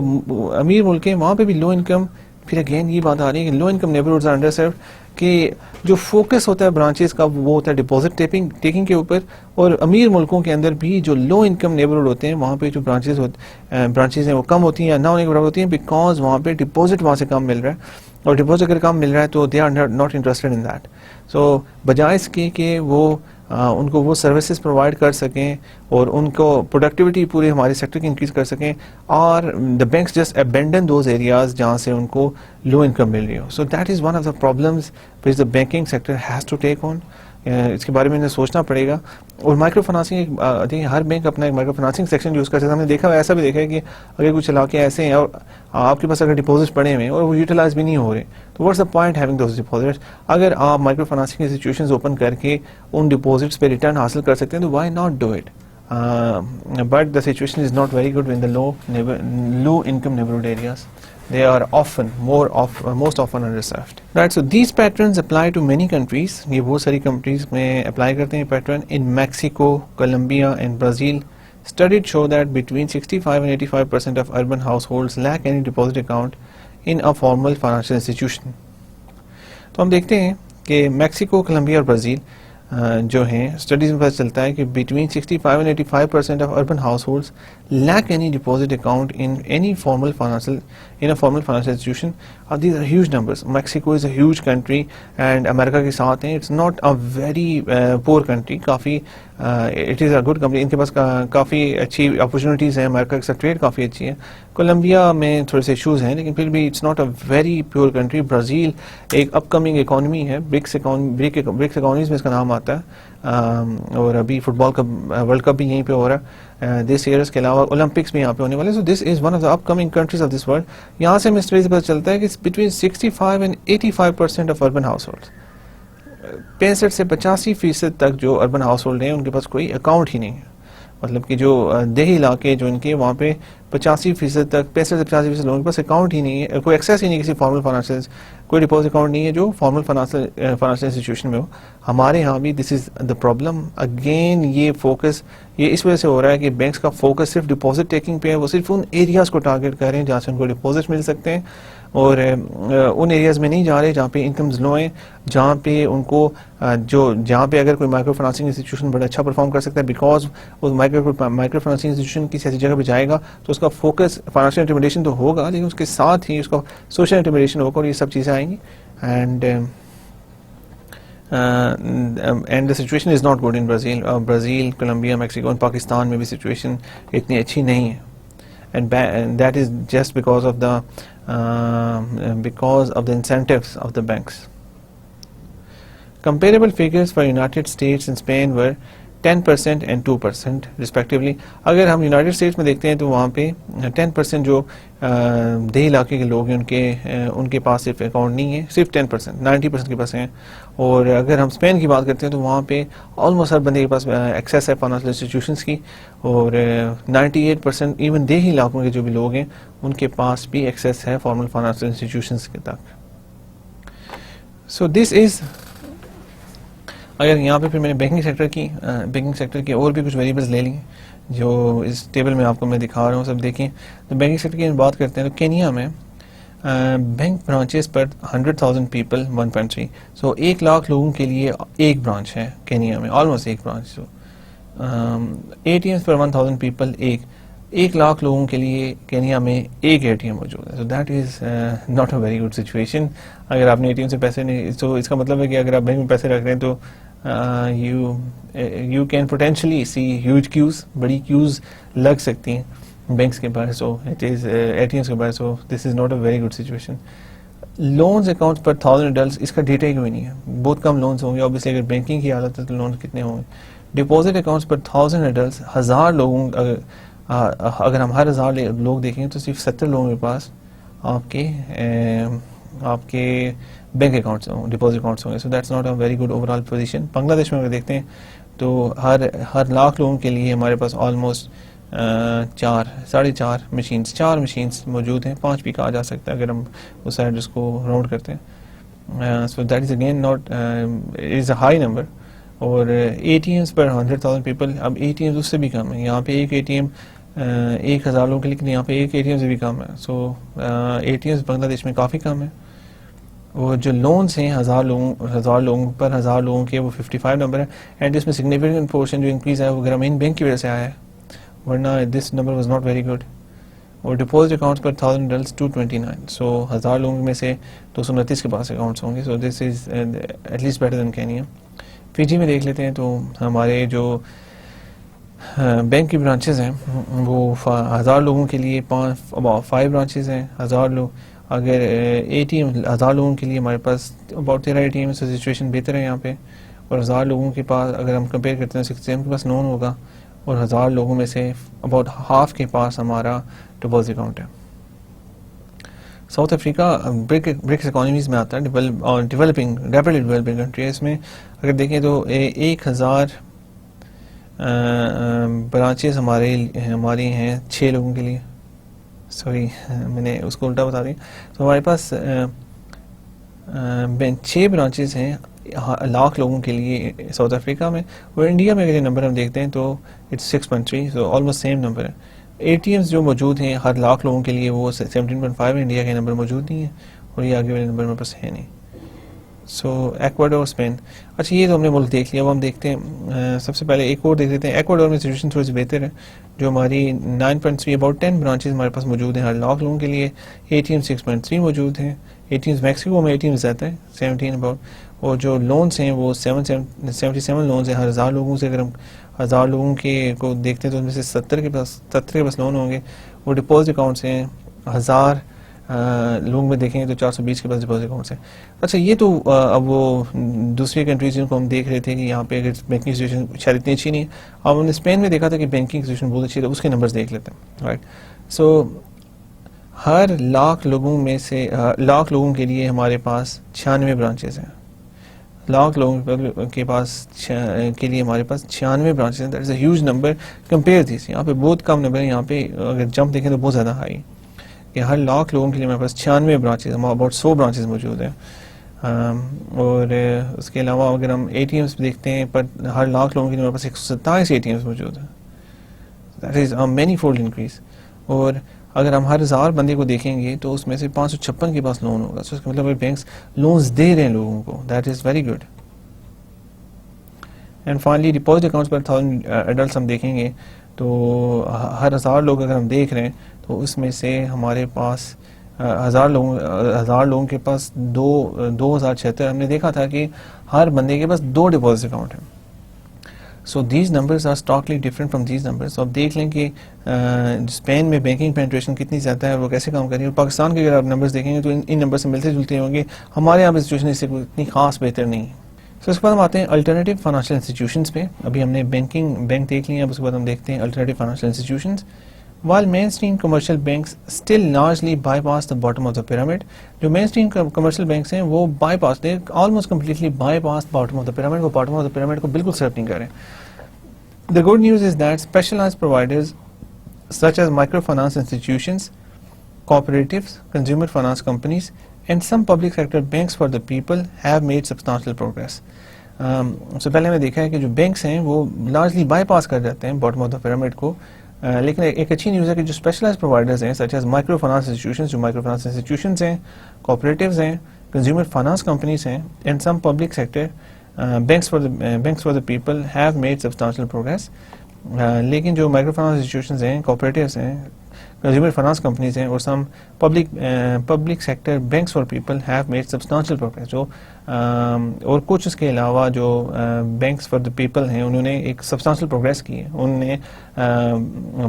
Speaker 1: امیر ملک ہیں وہاں پہ بھی لو انکم, پھر اگین یہ بات آ رہی ہے کہ لو انکم نیبرہڈز آر انڈر سرو, کہ جو فوکس ہوتا ہے برانچز کا وہ ہوتا ہے ڈپازٹ ٹیکنگ کے اوپر. اور امیر ملکوں کے اندر بھی جو لو انکم نیبرہڈ ہوتے ہیں وہاں پہ جو برانچز ہیں وہ کم ہوتی ہیں یا نہ ہونے کے برابر ہوتی ہیں, بیکاز وہاں پہ ڈپازٹ وہاں سے کم مل رہا ہے, اور ڈپازٹ اگر کم مل رہا ہے تو they are not interested in that. So بجائے اس کے کہ وہ ان کو وہ سروسز پرووائڈ کر سکیں اور ان کو پروڈکٹیوٹی پورے ہمارے سیکٹر کی انکریز کر سکیں, اور the banks just abandon those areas جہاں سے ان کو لو انکم مل رہی ہو. So that is one of the problems which the banking sector has to take on. اس کے بارے میں انہیں سوچنا پڑے گا. اور مائکرو فنانسنگ, دیکھیں ہر بینک اپنا ایک مائکرو فنانسنگ سیکشن یوز کر سکتا ہے. ہم نے دیکھا ایسا بھی دیکھا ہے کہ اگر کچھ علاقے ایسے ہیں اور آپ کے پاس اگر ڈپازٹ پڑے ہوئے ہیں اور وہ یوٹیلائز بھی نہیں ہو رہے, تو what's the point having those deposits. اگر آپ مائکرو فنانسنگ انسٹیٹیوشنز اوپن کر کے ان ڈپازٹس پہ ریٹرن حاصل کر سکتے ہیں تو why not do it. But the situation is not very good on the low income neighborhood areas. They are most often underserved. Right, so these patterns apply to many countries. یہ بہت ساری countries میں apply کرتے ہیں pattern. In Mexico, Colombia and Brazil, studies show that between 65 and 85% of urban households lack any deposit account in a formal financial institution. تو ہم دیکھتے ہیں کہ میکسیکو, کولمبیا اور برازیل جو ہیں اسٹڈیز میں پتہ چلتا ہے کہ between 65 and 85% of urban households lack any deposit account in a formal financial institution. These are huge numbers. Mexico is a huge country and امریکہ کے ساتھ ہیں. It's not a very poor country. Coffee it is a good country. ان کے پاس کافی اچھی opportunities ہیں, امریکہ کے ساتھ trade کافی اچھی ہے. کولمبیا میں تھوڑے سے ایشوز ہیں لیکن پھر بھی it's not a very poor country. Brazil ایک اپ کمنگ اکانومی ہے, برکس اکانومیز میں اس کا نام آتا ہے, اور ابھی فٹ بال کا ورلڈ کپ بھی یہیں پہ ہو رہا ہے دس ایئر. اس کے علاوہ اولمپکس بھی یہاں پہ ہونے والے. So this is one of the upcoming countries of this world. یہاں سے ہمیں اسٹڈیز پتہ چلتا ہے کہ between 65 and 85% of urban house hold, 65 سے 85% تک جو اربن ہاؤس ہولڈ ہیں ان کے پاس کوئی اکاؤنٹ ہی نہیں ہے. مطلب کہ جو دیہی علاقے جو ان کے وہاں پہ 85% تک 65 سے 85% لوگوں کے پاس اکاؤنٹ ہی نہیں ہے, کوئی ایکسیس ہی نہیں کسی فارمل فائنانشل, کوئی ڈپازٹ اکاؤنٹ نہیں ہے جو فارمل فائنانشل انسٹیٹیوشن میں ہو. ہمارے یہاں بھی دس از دا پرابلم. اگین یہ فوکس یہ اس وجہ سے ہو رہا ہے کہ بینکس کا فوکس صرف ڈپازٹ ٹیکنگ پہ ہے. وہ صرف ان ایریاز کو ٹارگیٹ کر رہے ہیں جہاں سے ان کو ڈپازٹ مل سکتے ہیں, اور ان ایریاز میں نہیں جا رہے جہاں پہ انکمز لو ہیں, جہاں پہ ان کو جہاں پہ اگر کوئی مائکرو فنانسنگ انسٹیٹیوشن بڑا اچھا پرفارم کر سکتا ہے, بیکاز وہ مائکرو فنانسنگ انسٹیٹیوشن کسی ایسی جگہ پہ جائے گا تو اس کا فوکس فائنانشیل انٹیمیڈیشن تو ہوگا لیکن اس کے ساتھ ہی اس کا سوشل انٹیمیڈیشن ہوگا, اور یہ سب چیزیں آئیں گی. And the situation is not good in Brazil, Colombia, Mexico اور پاکستان میں بھی سچویشن اتنی اچھی نہیں ہے. And that is just because of the incentives of the banks. Comparable figures for United States and Spain were 10% and 2% respectively. اگر ہم United States میں دیکھتے ہیں تو وہاں پہ 10% جو دیہی علاقے کے لوگ ہیں ان کے پاس صرف اکاؤنٹ نہیں ہے, صرف 10%, 90% کے پاس ہیں. اور اگر ہم اسپین کی بات کرتے ہیں تو وہاں پہ آلموسٹ ہر بندے کے پاس ایکسیس ہے فائنانشیل انسٹیٹیوشنس کی, اور 98% ایون دیہی علاقوں کے جو بھی لوگ ہیں ان کے پاس بھی ایکسیس ہے فارمل فائنانشیل انسٹیٹیوشنس کے تک. سو دس از, اگر یہاں پہ پھر میں نے بینکنگ سیکٹر کی اور بھی کچھ ویریبلز لے لی جو اس ٹیبل میں آپ کو میں دکھا رہا ہوں سب دیکھیں. تو بینکنگ سیکٹر کی بات کرتے ہیں تو کینیا میں بینک برانچز پر 100,000 پیپل 1.3. سو 1 لاکھ لوگوں کے لیے ایک برانچ ہے کینیا میں, آلموسٹ ایک branch. A T Ms per 1,000 people, 1 lakh لوگوں کے لیے کینیا میں ایک اے ٹی ایم موجود ہے. So that is not a very good situation. اگر آپ نے اے ٹی ایم سے پیسے نہیں, تو اس کا مطلب ہے کہ اگر آپ بینک میں پیسے رکھ رہے ہیں تو you can potentially see huge queues, بڑی queues لگ سکتی ہیں بینکس کے باہر. So it is A T Ms کے باہر. So this is not a very good situation. Loans accounts پر 1,000 ایڈلٹس, اس کا ڈیٹا کوئی نہیں ہے, بہت کم لونز ہوں گے. اوبیسلی اگر بینکنگ کی حالت ہے تو لون کتنے ہوں گے. ڈپازٹ اکاؤنٹس پر 1,000 ایڈلٹس, 1000 لوگوں, اگر ہم ہر 1000 لوگ دیکھیں تو صرف 70 لوگوں کے پاس آپ کے بینک اکاؤنٹس ہوں, ڈپازٹ اکاؤنٹس ہوں گے. So that's not a very good overall position. Bangladesh میں اگر دیکھتے ہیں تو ہر لاکھ لوگوں کے لیے ہمارے پاس آلموسٹ 4.5 مشینس, 4 مشینس موجود ہیں, 5 بھی کہا جا سکتا ہے اگر ہم اس ایڈریس کو راؤنڈ کرتے ہیں. So that is again not is a high number. اور اے ٹی ایمس پر 100,000 پیپل, اب اے ٹی ایمس اس سے بھی کم ہے. یہاں پہ ایک اے ٹی ایم 1,000 لوگوں کے لیے, یہاں پہ ایک اے ٹی ایم سے بھی کم ہے. سو اے ٹی ایمس بنگلہ دیش میں کافی کم ہے. اور جو لونز ہیں 1000 لوگوں پر 1000 لوگوں کے, وہ 55 نمبر ہے. اینڈ اس میں سگنیفیکنٹ پورشن جو انکریز آیا وہ گرامین بینک کی وجہ سے آیا ہے, ورنہ this number was not very good. اور ڈپازٹ اکاؤنٹس پر 1000 ایڈلٹس 229. سو 1000 لوگوں میں سے 229 کے پاس اکاؤنٹس ہوں گے. So this is at least better than Kenya. Fiji میں دیکھ لیتے ہیں تو ہمارے جو بینک کی برانچز ہیں وہ 1000 لوگوں کے لیے 5 برانچز ہیں. 1000 لوگ, اگر اے ٹی ایم 1000 لوگوں کے لیے ہمارے پاس اباؤٹ 13 اے ٹی ایم سے سچویشن بہتر ہے یہاں پہ. اور 1000 لوگوں کے پاس اگر ہم کمپیئر کرتے ہیں 60 کے پاس لون ہوگا, اور 1000 لوگوں میں سے اباؤٹ ہاف کے پاس ہمارا ڈپازٹ اکاؤنٹ ہے. ساؤتھ افریقہ برکس اکانومیز میں آتا ہے, ڈیولپنگ ریپڈلی ڈیولپنگ کنٹری ہے. اس میں اگر دیکھیں تو 1000 برانچز ہماری ہیں 6 لوگوں کے لیے. سوری میں نے اس کو الٹا بتا دیا. تو ہمارے پاس 6 برانچز ہیں لاکھ لوگوں کے لیے ساؤتھ افریقہ میں. اور انڈیا میں اگر یہ نمبر ہم دیکھتے ہیں تو it's 6.3. So almost same number ہے. اے ٹی ایمس جو موجود ہیں ہر لاکھ لوگوں کے لیے وہ 17.5 ہے. انڈیا کے نمبر موجود نہیں ہے, اور یہ آگے والے نمبر میرے پاس ہے نہیں. سو ایکواڈور, اسپین. اچھا یہ تو ہم نے ملک دیکھ لیا. اب ہم دیکھتے ہیں سب سے پہلے ایک اور دیکھ لیتے ہیں. ایکواڈور میں سچویشن تھوڑی سی بہتر ہے, جو ہماری 9.3 اباؤٹ 10 برانچز ہمارے پاس موجود ہیں ہر لاکھ لوگوں کے لیے. اے ٹی ایم 6.3 موجود ہیں. اے ٹی ایمس میکسیکو میں اے ٹی ایم زیادہ ہے 17 اباؤٹ. اور جو لونس ہیں وہ 77 لونز ہیں ہر 1000 لوگوں سے. اگر ہم 1000 لوگوں کے کو دیکھتے ہیں تو ان میں سے 70 کے پاس لون ہوں گے. اور ڈپازٹ اکاؤنٹس ہیں 1000 لوگوں میں دیکھیں تو 420 کے پاس ڈپازٹ اکاؤنٹس ہیں. اچھا یہ تو اب وہ دوسری کنٹریز جن کو ہم دیکھ رہے تھے کہ یہاں پہ اگر بینکنگ سچویشن شاید اتنی اچھی نہیں ہے. اب ہم نے اسپین میں دیکھا تھا کہ بینکنگ سچویشن بہت اچھی ہے, تو اس کے نمبرز دیکھ لیتے ہیں. رائٹ. سو ہر لاکھ لوگوں کے لیے ہمارے پاس 96 برانچز ہیں. لاکھ لوگوں کے لیے ہمارے پاس 96 برانچز ہیں. That is a huge number compare these. یہاں پہ بہت کم نمبر ہے. یہاں پہ اگر جمپ دیکھیں تو بہت زیادہ ہائی ہے کہ ہر لاکھ لوگوں کے لیے ہمارے پاس 96 برانچز, اباؤٹ 100 برانچز موجود ہیں. اور اس کے علاوہ اگر ہم اے ٹی ایمس دیکھتے ہیں پر ہر لاکھ لوگوں کے لیے ہمارے پاس 127 اے ٹی ایمس موجود ہیں. That is a many fold increase. اور اگر ہم ہر 1000 بندے کو دیکھیں گے تو اس میں سے 556 کے پاس لون ہوگا. سو اس کا مطلب بینکس لونز دے رہے ہیں لوگوں کو. That is very good. And finally deposit accounts per 1000 adults ہم دیکھیں گے تو ہر 1000 لوگ اگر ہم دیکھ رہے ہیں تو اس میں سے ہمارے پاس 1000 لوگوں کے پاس 2076. ہم نے دیکھا تھا کہ ہر بندے کے پاس 2 ڈپازٹ اکاؤنٹ ہیں. So these numbers are starkly different from these numbers. اب دیکھ لیں کہ اسپین میں بینکنگ پینٹریشن کتنی زیادہ ہے اور وہ کیسے کام کر رہی ہے. اور پاکستان کے اگر آپ نمبرز دیکھیں گے تو ان نمبر سے ملتے جلتے ہوں گے. ہمارے یہاں پہ سچویشن اس سے اتنی خاص بہتر نہیں ہے. سو اس کے بعد ہم آتے ہیں الٹرنیٹیو فائنینشیل انسٹیٹیوشنس پہ. ابھی ہم نے بینک دیکھ لی ہے, اب اس کے بعد ہم دیکھتے ہیں alternative financial institutions. While mainstream commercial banks still largely bypass the bottom of the pyramid, جو mainstream commercial banks ہیں وہ bypass, they almost completely bypass bottom of the pyramid. وہ bottom of the pyramid کو بالکل serve نہیں کر رہے. The good news is that specialized providers such as microfinance institutions, cooperatives, consumer finance companies, and some public sector banks for the people have made substantial progress. سو پہلے ہمیں دیکھا ہے کہ جو بینکس ہیں وہ لارجلی بائی پاس کر جاتے ہیں باٹم آف دا پیرامڈ کو, لیکن ایک اچھی نیوز ہے کہ جو اسپیشلائز پرووائڈرز ہیں such as microfinance institutions, جو مائکرو فائنانس انسٹیٹیوشنز ہیں, کوآپریٹیوز ہیں, کنزیومر فائنانس کمپنیز ہیں, and some public sector banks for the people have made substantial progress. لیکن جو مائکرو فائنانس انسٹیٹیوشنز ہیں, کوآپریٹیوز ہیں, کنزیومر فائنانس کمپنیز ہیں, اور some public sector banks for people have made substantial progress. جو اور کچھ اس کے علاوہ جو بینکس فار دا پیپل ہیں انہوں نے ایک سبسٹانشیل پروگریس کی ہے, انہوں نے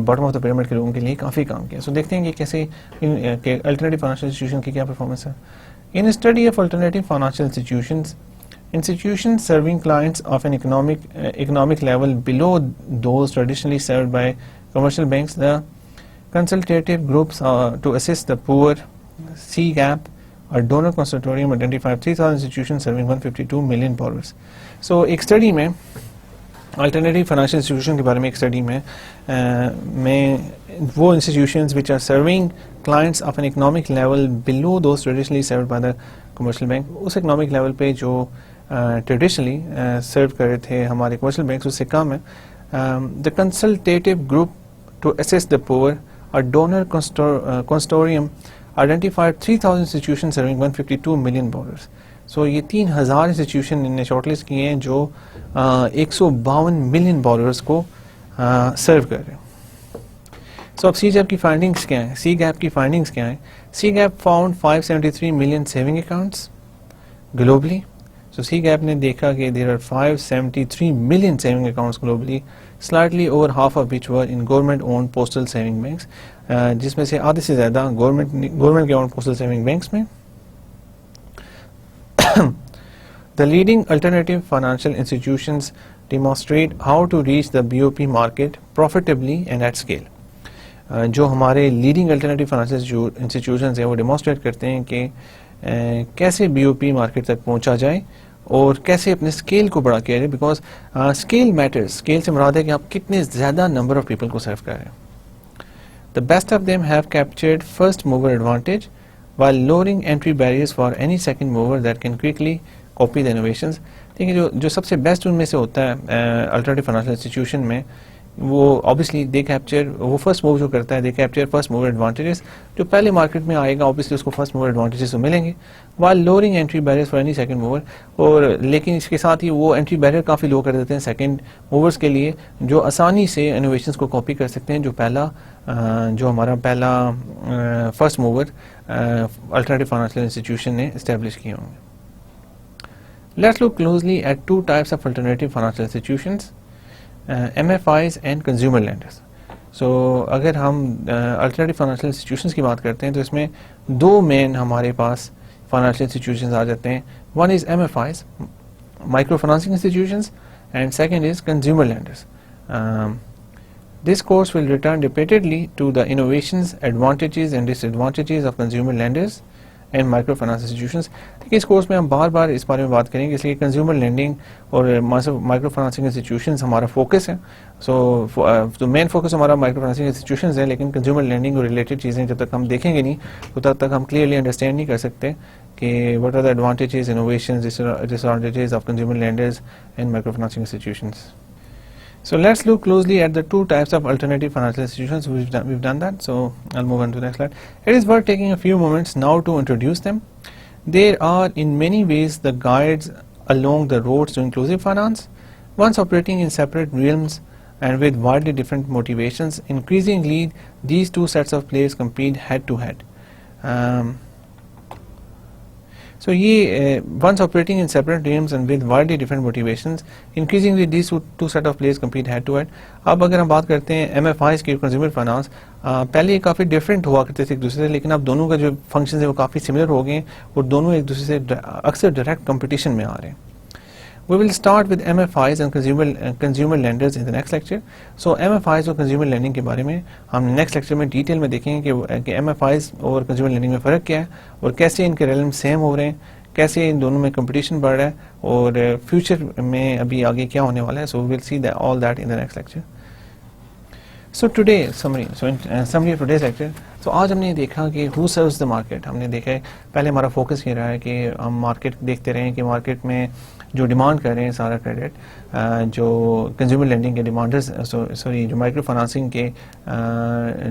Speaker 1: باٹم آف دا پیرامڈ کے لوگوں کے لیے کافی کام کیا. سو دیکھتے ہیں کہ کیسے کہ الٹرنیٹیو فائنینشیل انسٹیٹیوشن کی کیا پرفارمنس ہے. In study of alternative financial institutions serving clients of an economic level below those traditionally served by commercial banks, the consultative groups to assist the poor, CGAP, or donor consortium identified 3,000 institutions serving 152 million borrowers. So ایک study میں alternative financial institution کے بارے میں ایک study میں وہ institutions which are serving clients of an economic level below those traditionally served by the commercial bank, اس economic level پہ جو ٹریڈیشنلی سرو کر رہے تھے ہمارے کمرشل بینکس اس سے کم ہے. The consultative group to assist the poor اور donor consortium identified 3,000 institution serving 152 million borrowers. So یہ 3,000 انسٹیٹیوشن ان نے شارٹ لسٹ کیے ہیں جو 152 ملین بوررز کو سرو کر رہے ہیں. سو اب سی گیپ کی فائنڈنگس کیا ہیں؟ CGAP found 573 million saving accounts globally. So CGAP نے دیکھا کہ there are 573 million saving accounts globally, slightly over half of which were in government-owned postal saving banks, جس میں سے آدھے سے زیادہ گورنمنٹ کے owned postal saving banks میں. The leading alternative financial institutions demonstrate how to reach the BOP market profitably and at scale. جو ہمارے لیڈنگ الٹرنیٹیو فائنینشیل انسٹیٹیوشنز ہیں وہ ڈیمانسٹریٹ کرتے ہیں کہ کیسے بی او پی مارکیٹ تک پہنچا جائے اور کیسے اپنے اسکیل کو بڑا کیا جائے, بیکاز اسکیل میٹرز. اسکیل سے مراد ہے کہ آپ کتنے زیادہ نمبر آف پیپل کو سرو کر رہے ہیں. The best of them have captured first mover advantage while lowering entry barriers for any second mover that can quickly copy the innovations. دیکھیں جو سب سے بیسٹ ان میں سے ہوتا ہے الٹرنیٹیو فائنینشیل انسٹیٹیوشن میں, وہ obviously دے کیپچر, وہ فرسٹ موو جو کرتا ہے دے کیپچر فرسٹ موور ایڈوانٹیجز. جو پہلے مارکیٹ میں آئے گا obviously اس کو فرسٹ موور ایڈوانٹیجز تو ملیں گے, while lowering entry barriers for any second mover. اور لیکن اس کے ساتھ ہی وہ انٹری بیریئر کافی لو کر دیتے ہیں سیکنڈ موورس کے لیے, جو آسانی سے انوویشنس کو کاپی کر سکتے ہیں جو ہمارا پہلا first mover alternative financial institution نے اسٹیبلش کیے ہوں گے. Let's look closely at two types of alternative financial institutions, MFIs and consumer lenders. So اگر ہم alternative financial institutions کی بات کرتے ہیں تو اس میں دو مین ہمارے پاس financial institutions آ جاتے ہیں. One is MFIs, micro financing institutions, and second is consumer lenders. This course will return repeatedly to the innovations, advantages and disadvantages of consumer lenders and micro finance institutions. دیکھیے اس course میں ہم بار بار اس بارے میں بات کریں گے, اس لیے کنزیومر لینڈنگ اور مائکرو فائنانسنگ انسٹیٹیوشنز ہمارا فوکس ہے. تو مین فوکس ہمارا مائکرو فائنانسنگ انسٹیٹیوشنز ہے, لیکن کنزیومر لینڈنگ اور ریلیٹڈ چیزیں جب تک ہم دیکھیں گے نہیں تو تب تک ہم کلیئرلی انڈرسٹینڈ نہیں کر سکتے کہ what are the advantages, innovations, disadvantages of consumer lenders and microfinance institutions. So let's look closely at the two types of alternative financial institutions. We've done that, so I'll move on to the next slide. It is worth taking a few moments now to introduce them. There are in many ways the guides along the roads to inclusive finance, once operating in separate realms and with widely different motivations. Increasingly, these two sets of players compete head to head. So یہ once operating in separate realms and with widely different motivations, increasingly these two set of players compete head to head. اب اگر ہم بات کرتے ہیں M F Is کی, consumer finance, پہلے یہ کافی ڈفرینٹ ہوا کرتے تھے ایک دوسرے سے, لیکن اب دونوں کا جو فنکشنز ہیں وہ کافی سملر ہو گئے ہیں اور دونوں ایک دوسرے سے اکثر ڈائریکٹ کمپٹیشن میں آ رہے ہیں. We will start with MFIs and consumer lenders in the next lecture. So MFIs اور consumer lending کے بارے میں ہم نیکسٹ لیکچر میں ڈیٹیل میں دیکھیں گے کہ MFIs اور consumer lending میں فرق کیا ہے اور کیسے ان کے ریلم سیم ہو رہے ہیں, کیسے ان دونوں میں کمپٹیشن بڑھ رہا ہے اور فیوچر میں ابھی آگے کیا ہونے والا ہے. So we will see all that in the next lecture. So today summary of today's lecture. So آج ہم نے دیکھا کہ who serves the market. ہم نے دیکھا ہے پہلے ہمارا فوکس یہ رہا ہے کہ ہم مارکیٹ دیکھتے رہیں کہ مارکیٹ میں جو ڈیمانڈ کر رہے ہیں سارا کریڈٹ جو کنزیومر لینڈنگ کے ڈیمانڈرز جو مائکرو فائنانسنگ کے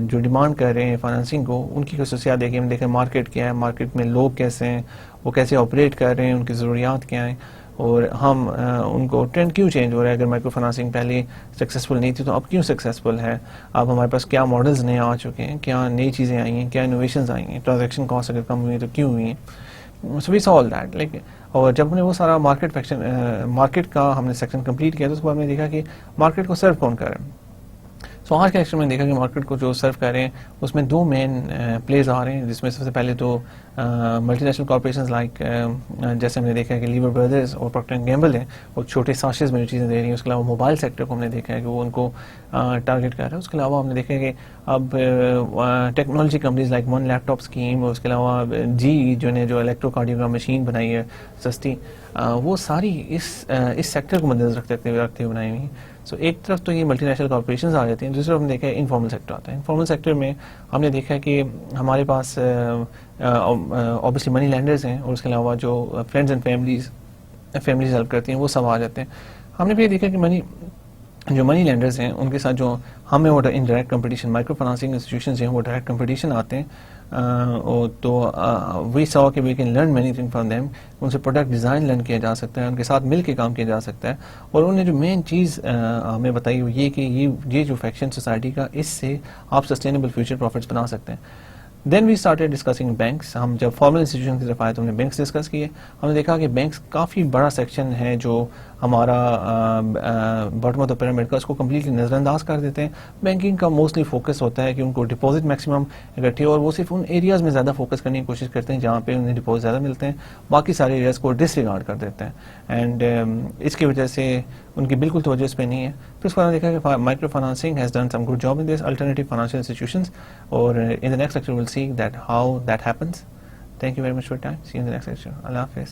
Speaker 1: جو ڈیمانڈ کر رہے ہیں فائنانسنگ کو ان کی خصوصیات دیکھیں. ہم دیکھیں مارکیٹ کیا ہے, مارکیٹ میں لوگ کیسے ہیں, وہ کیسے آپریٹ کر رہے ہیں, ان کی ضروریات کیا ہیں, اور ہم ان کو ٹرینڈ کیوں چینج ہو رہا ہے. اگر مائکرو فائنانسنگ پہلے سکسیزفل نہیں تھی تو اب کیوں سکسیزفل ہے, اب ہمارے پاس کیا ماڈلز نئے آ چکے ہیں, کیا نئی چیزیں آئی ہیں, کیا انوویشنز آئی ہیں, ٹرانزیکشن کاسٹ اگر کم ہوئی تو کیوں ہوئی ہیں. سو وی سا آل دیٹ لائک. اور جب ہم نے وہ سارا مارکیٹ کا ہم نے سیکشن کمپلیٹ کیا تو اس کے بعد میں دیکھا کہ مارکیٹ کو سرو کون کر رہا ہے. سو آج کے لیکچر میں دیکھا کہ مارکیٹ کو جو سرو کر رہے ہیں اس میں دو مین پلیز آ رہے ہیں, جس میں سب سے پہلے تو ملٹی نیشنل کارپوریشنز لائک جیسے ہم نے دیکھا ہے کہ لیور بردرز اور پروکٹر اینڈ گیمبل ہیں, وہ چھوٹے ساشز میں جو چیزیں دے رہی ہیں. اس کے علاوہ موبائل سیکٹر کو ہم نے دیکھا ہے کہ وہ ان کو ٹارگیٹ کر رہا ہے. اس کے علاوہ ہم نے دیکھا ہے کہ اب ٹیکنالوجی کمپنیز لائک ون لیپ ٹاپ اسکیم, اور اس کے علاوہ جو الیکٹرو کارڈیوگرام مشین بنائی ہے سستی, وہ ساری اس سیکٹر کو مد نظر رکھتے ہوئے بنائی ہوئی ہیں. سو ایک طرف تو یہ ملٹی نیشنل کارپوریشنز آ جاتی ہیں, دوسری طرف ہم نے دیکھا ہے انفارمل سیکٹر آتا ہے. انفارمل سیکٹر میں ہم نے دیکھا ہے کہ ہمارے پاس اوبیسلی منی لینڈرز ہیں, اور اس کے علاوہ جو فرینڈز اینڈ فیملیز ہیلپ کرتی ہیں وہ سب آ جاتے ہیں. ہم نے بھی یہ دیکھا کہ منی لینڈرز ہیں ان کے ساتھ جو ہمیں وہ indirect competition, micro financing institutions ہیں وہ ڈائریکٹ کمپٹیشن آتے ہیں. تو وی سو کہ we can learn many thing from them. ان سے پروڈکٹ ڈیزائن لرن کیا جا سکتا ہے, ان کے ساتھ مل کے کام کیا جا سکتا ہے. اور انہوں نے جو مین چیز ہمیں بتائی وہ یہ کہ یہ جو فیکشن سوسائٹی کا, اس سے آپ سسٹینیبل فیوچر پروفٹس بنا سکتے ہیں. دین وی اسٹارٹیڈ ڈسکسنگ بینکس. ہم جب فارمل انسٹیٹیوشن کی طرف آئے تو ہم نے بینکس ڈسکس کیے. ہم نے دیکھا کہ بینکس کافی بڑا سیکشن ہے جو ہمارا باٹم آف دا پیرامڈ کا, اس کو کمپلیٹلی نظر انداز کر دیتے ہیں. بینکنگ کا موسٹلی فوکس ہوتا ہے کہ ان کو ڈپازٹ میکسیمم اکٹھے, اور وہ صرف ان ایریاز میں زیادہ فوکس کرنے کی کوشش کرتے ہیں جہاں پہ انہیں ڈپازٹ زیادہ ملتے ہیں, باقی سارے ایریاز کو ڈس ریگارڈ کر دیتے ہیں. اینڈ اس کی وجہ سے ان کی بالکل توجہ اس پہ نہیں ہے. پھر اس کو ہم نے دیکھا کہ microfinancing has done some good job in this alternative financial institutions, اور in the next lecture will see that how that happens. Thank you very much for time. See you in the next lecture. اللہ حافظ.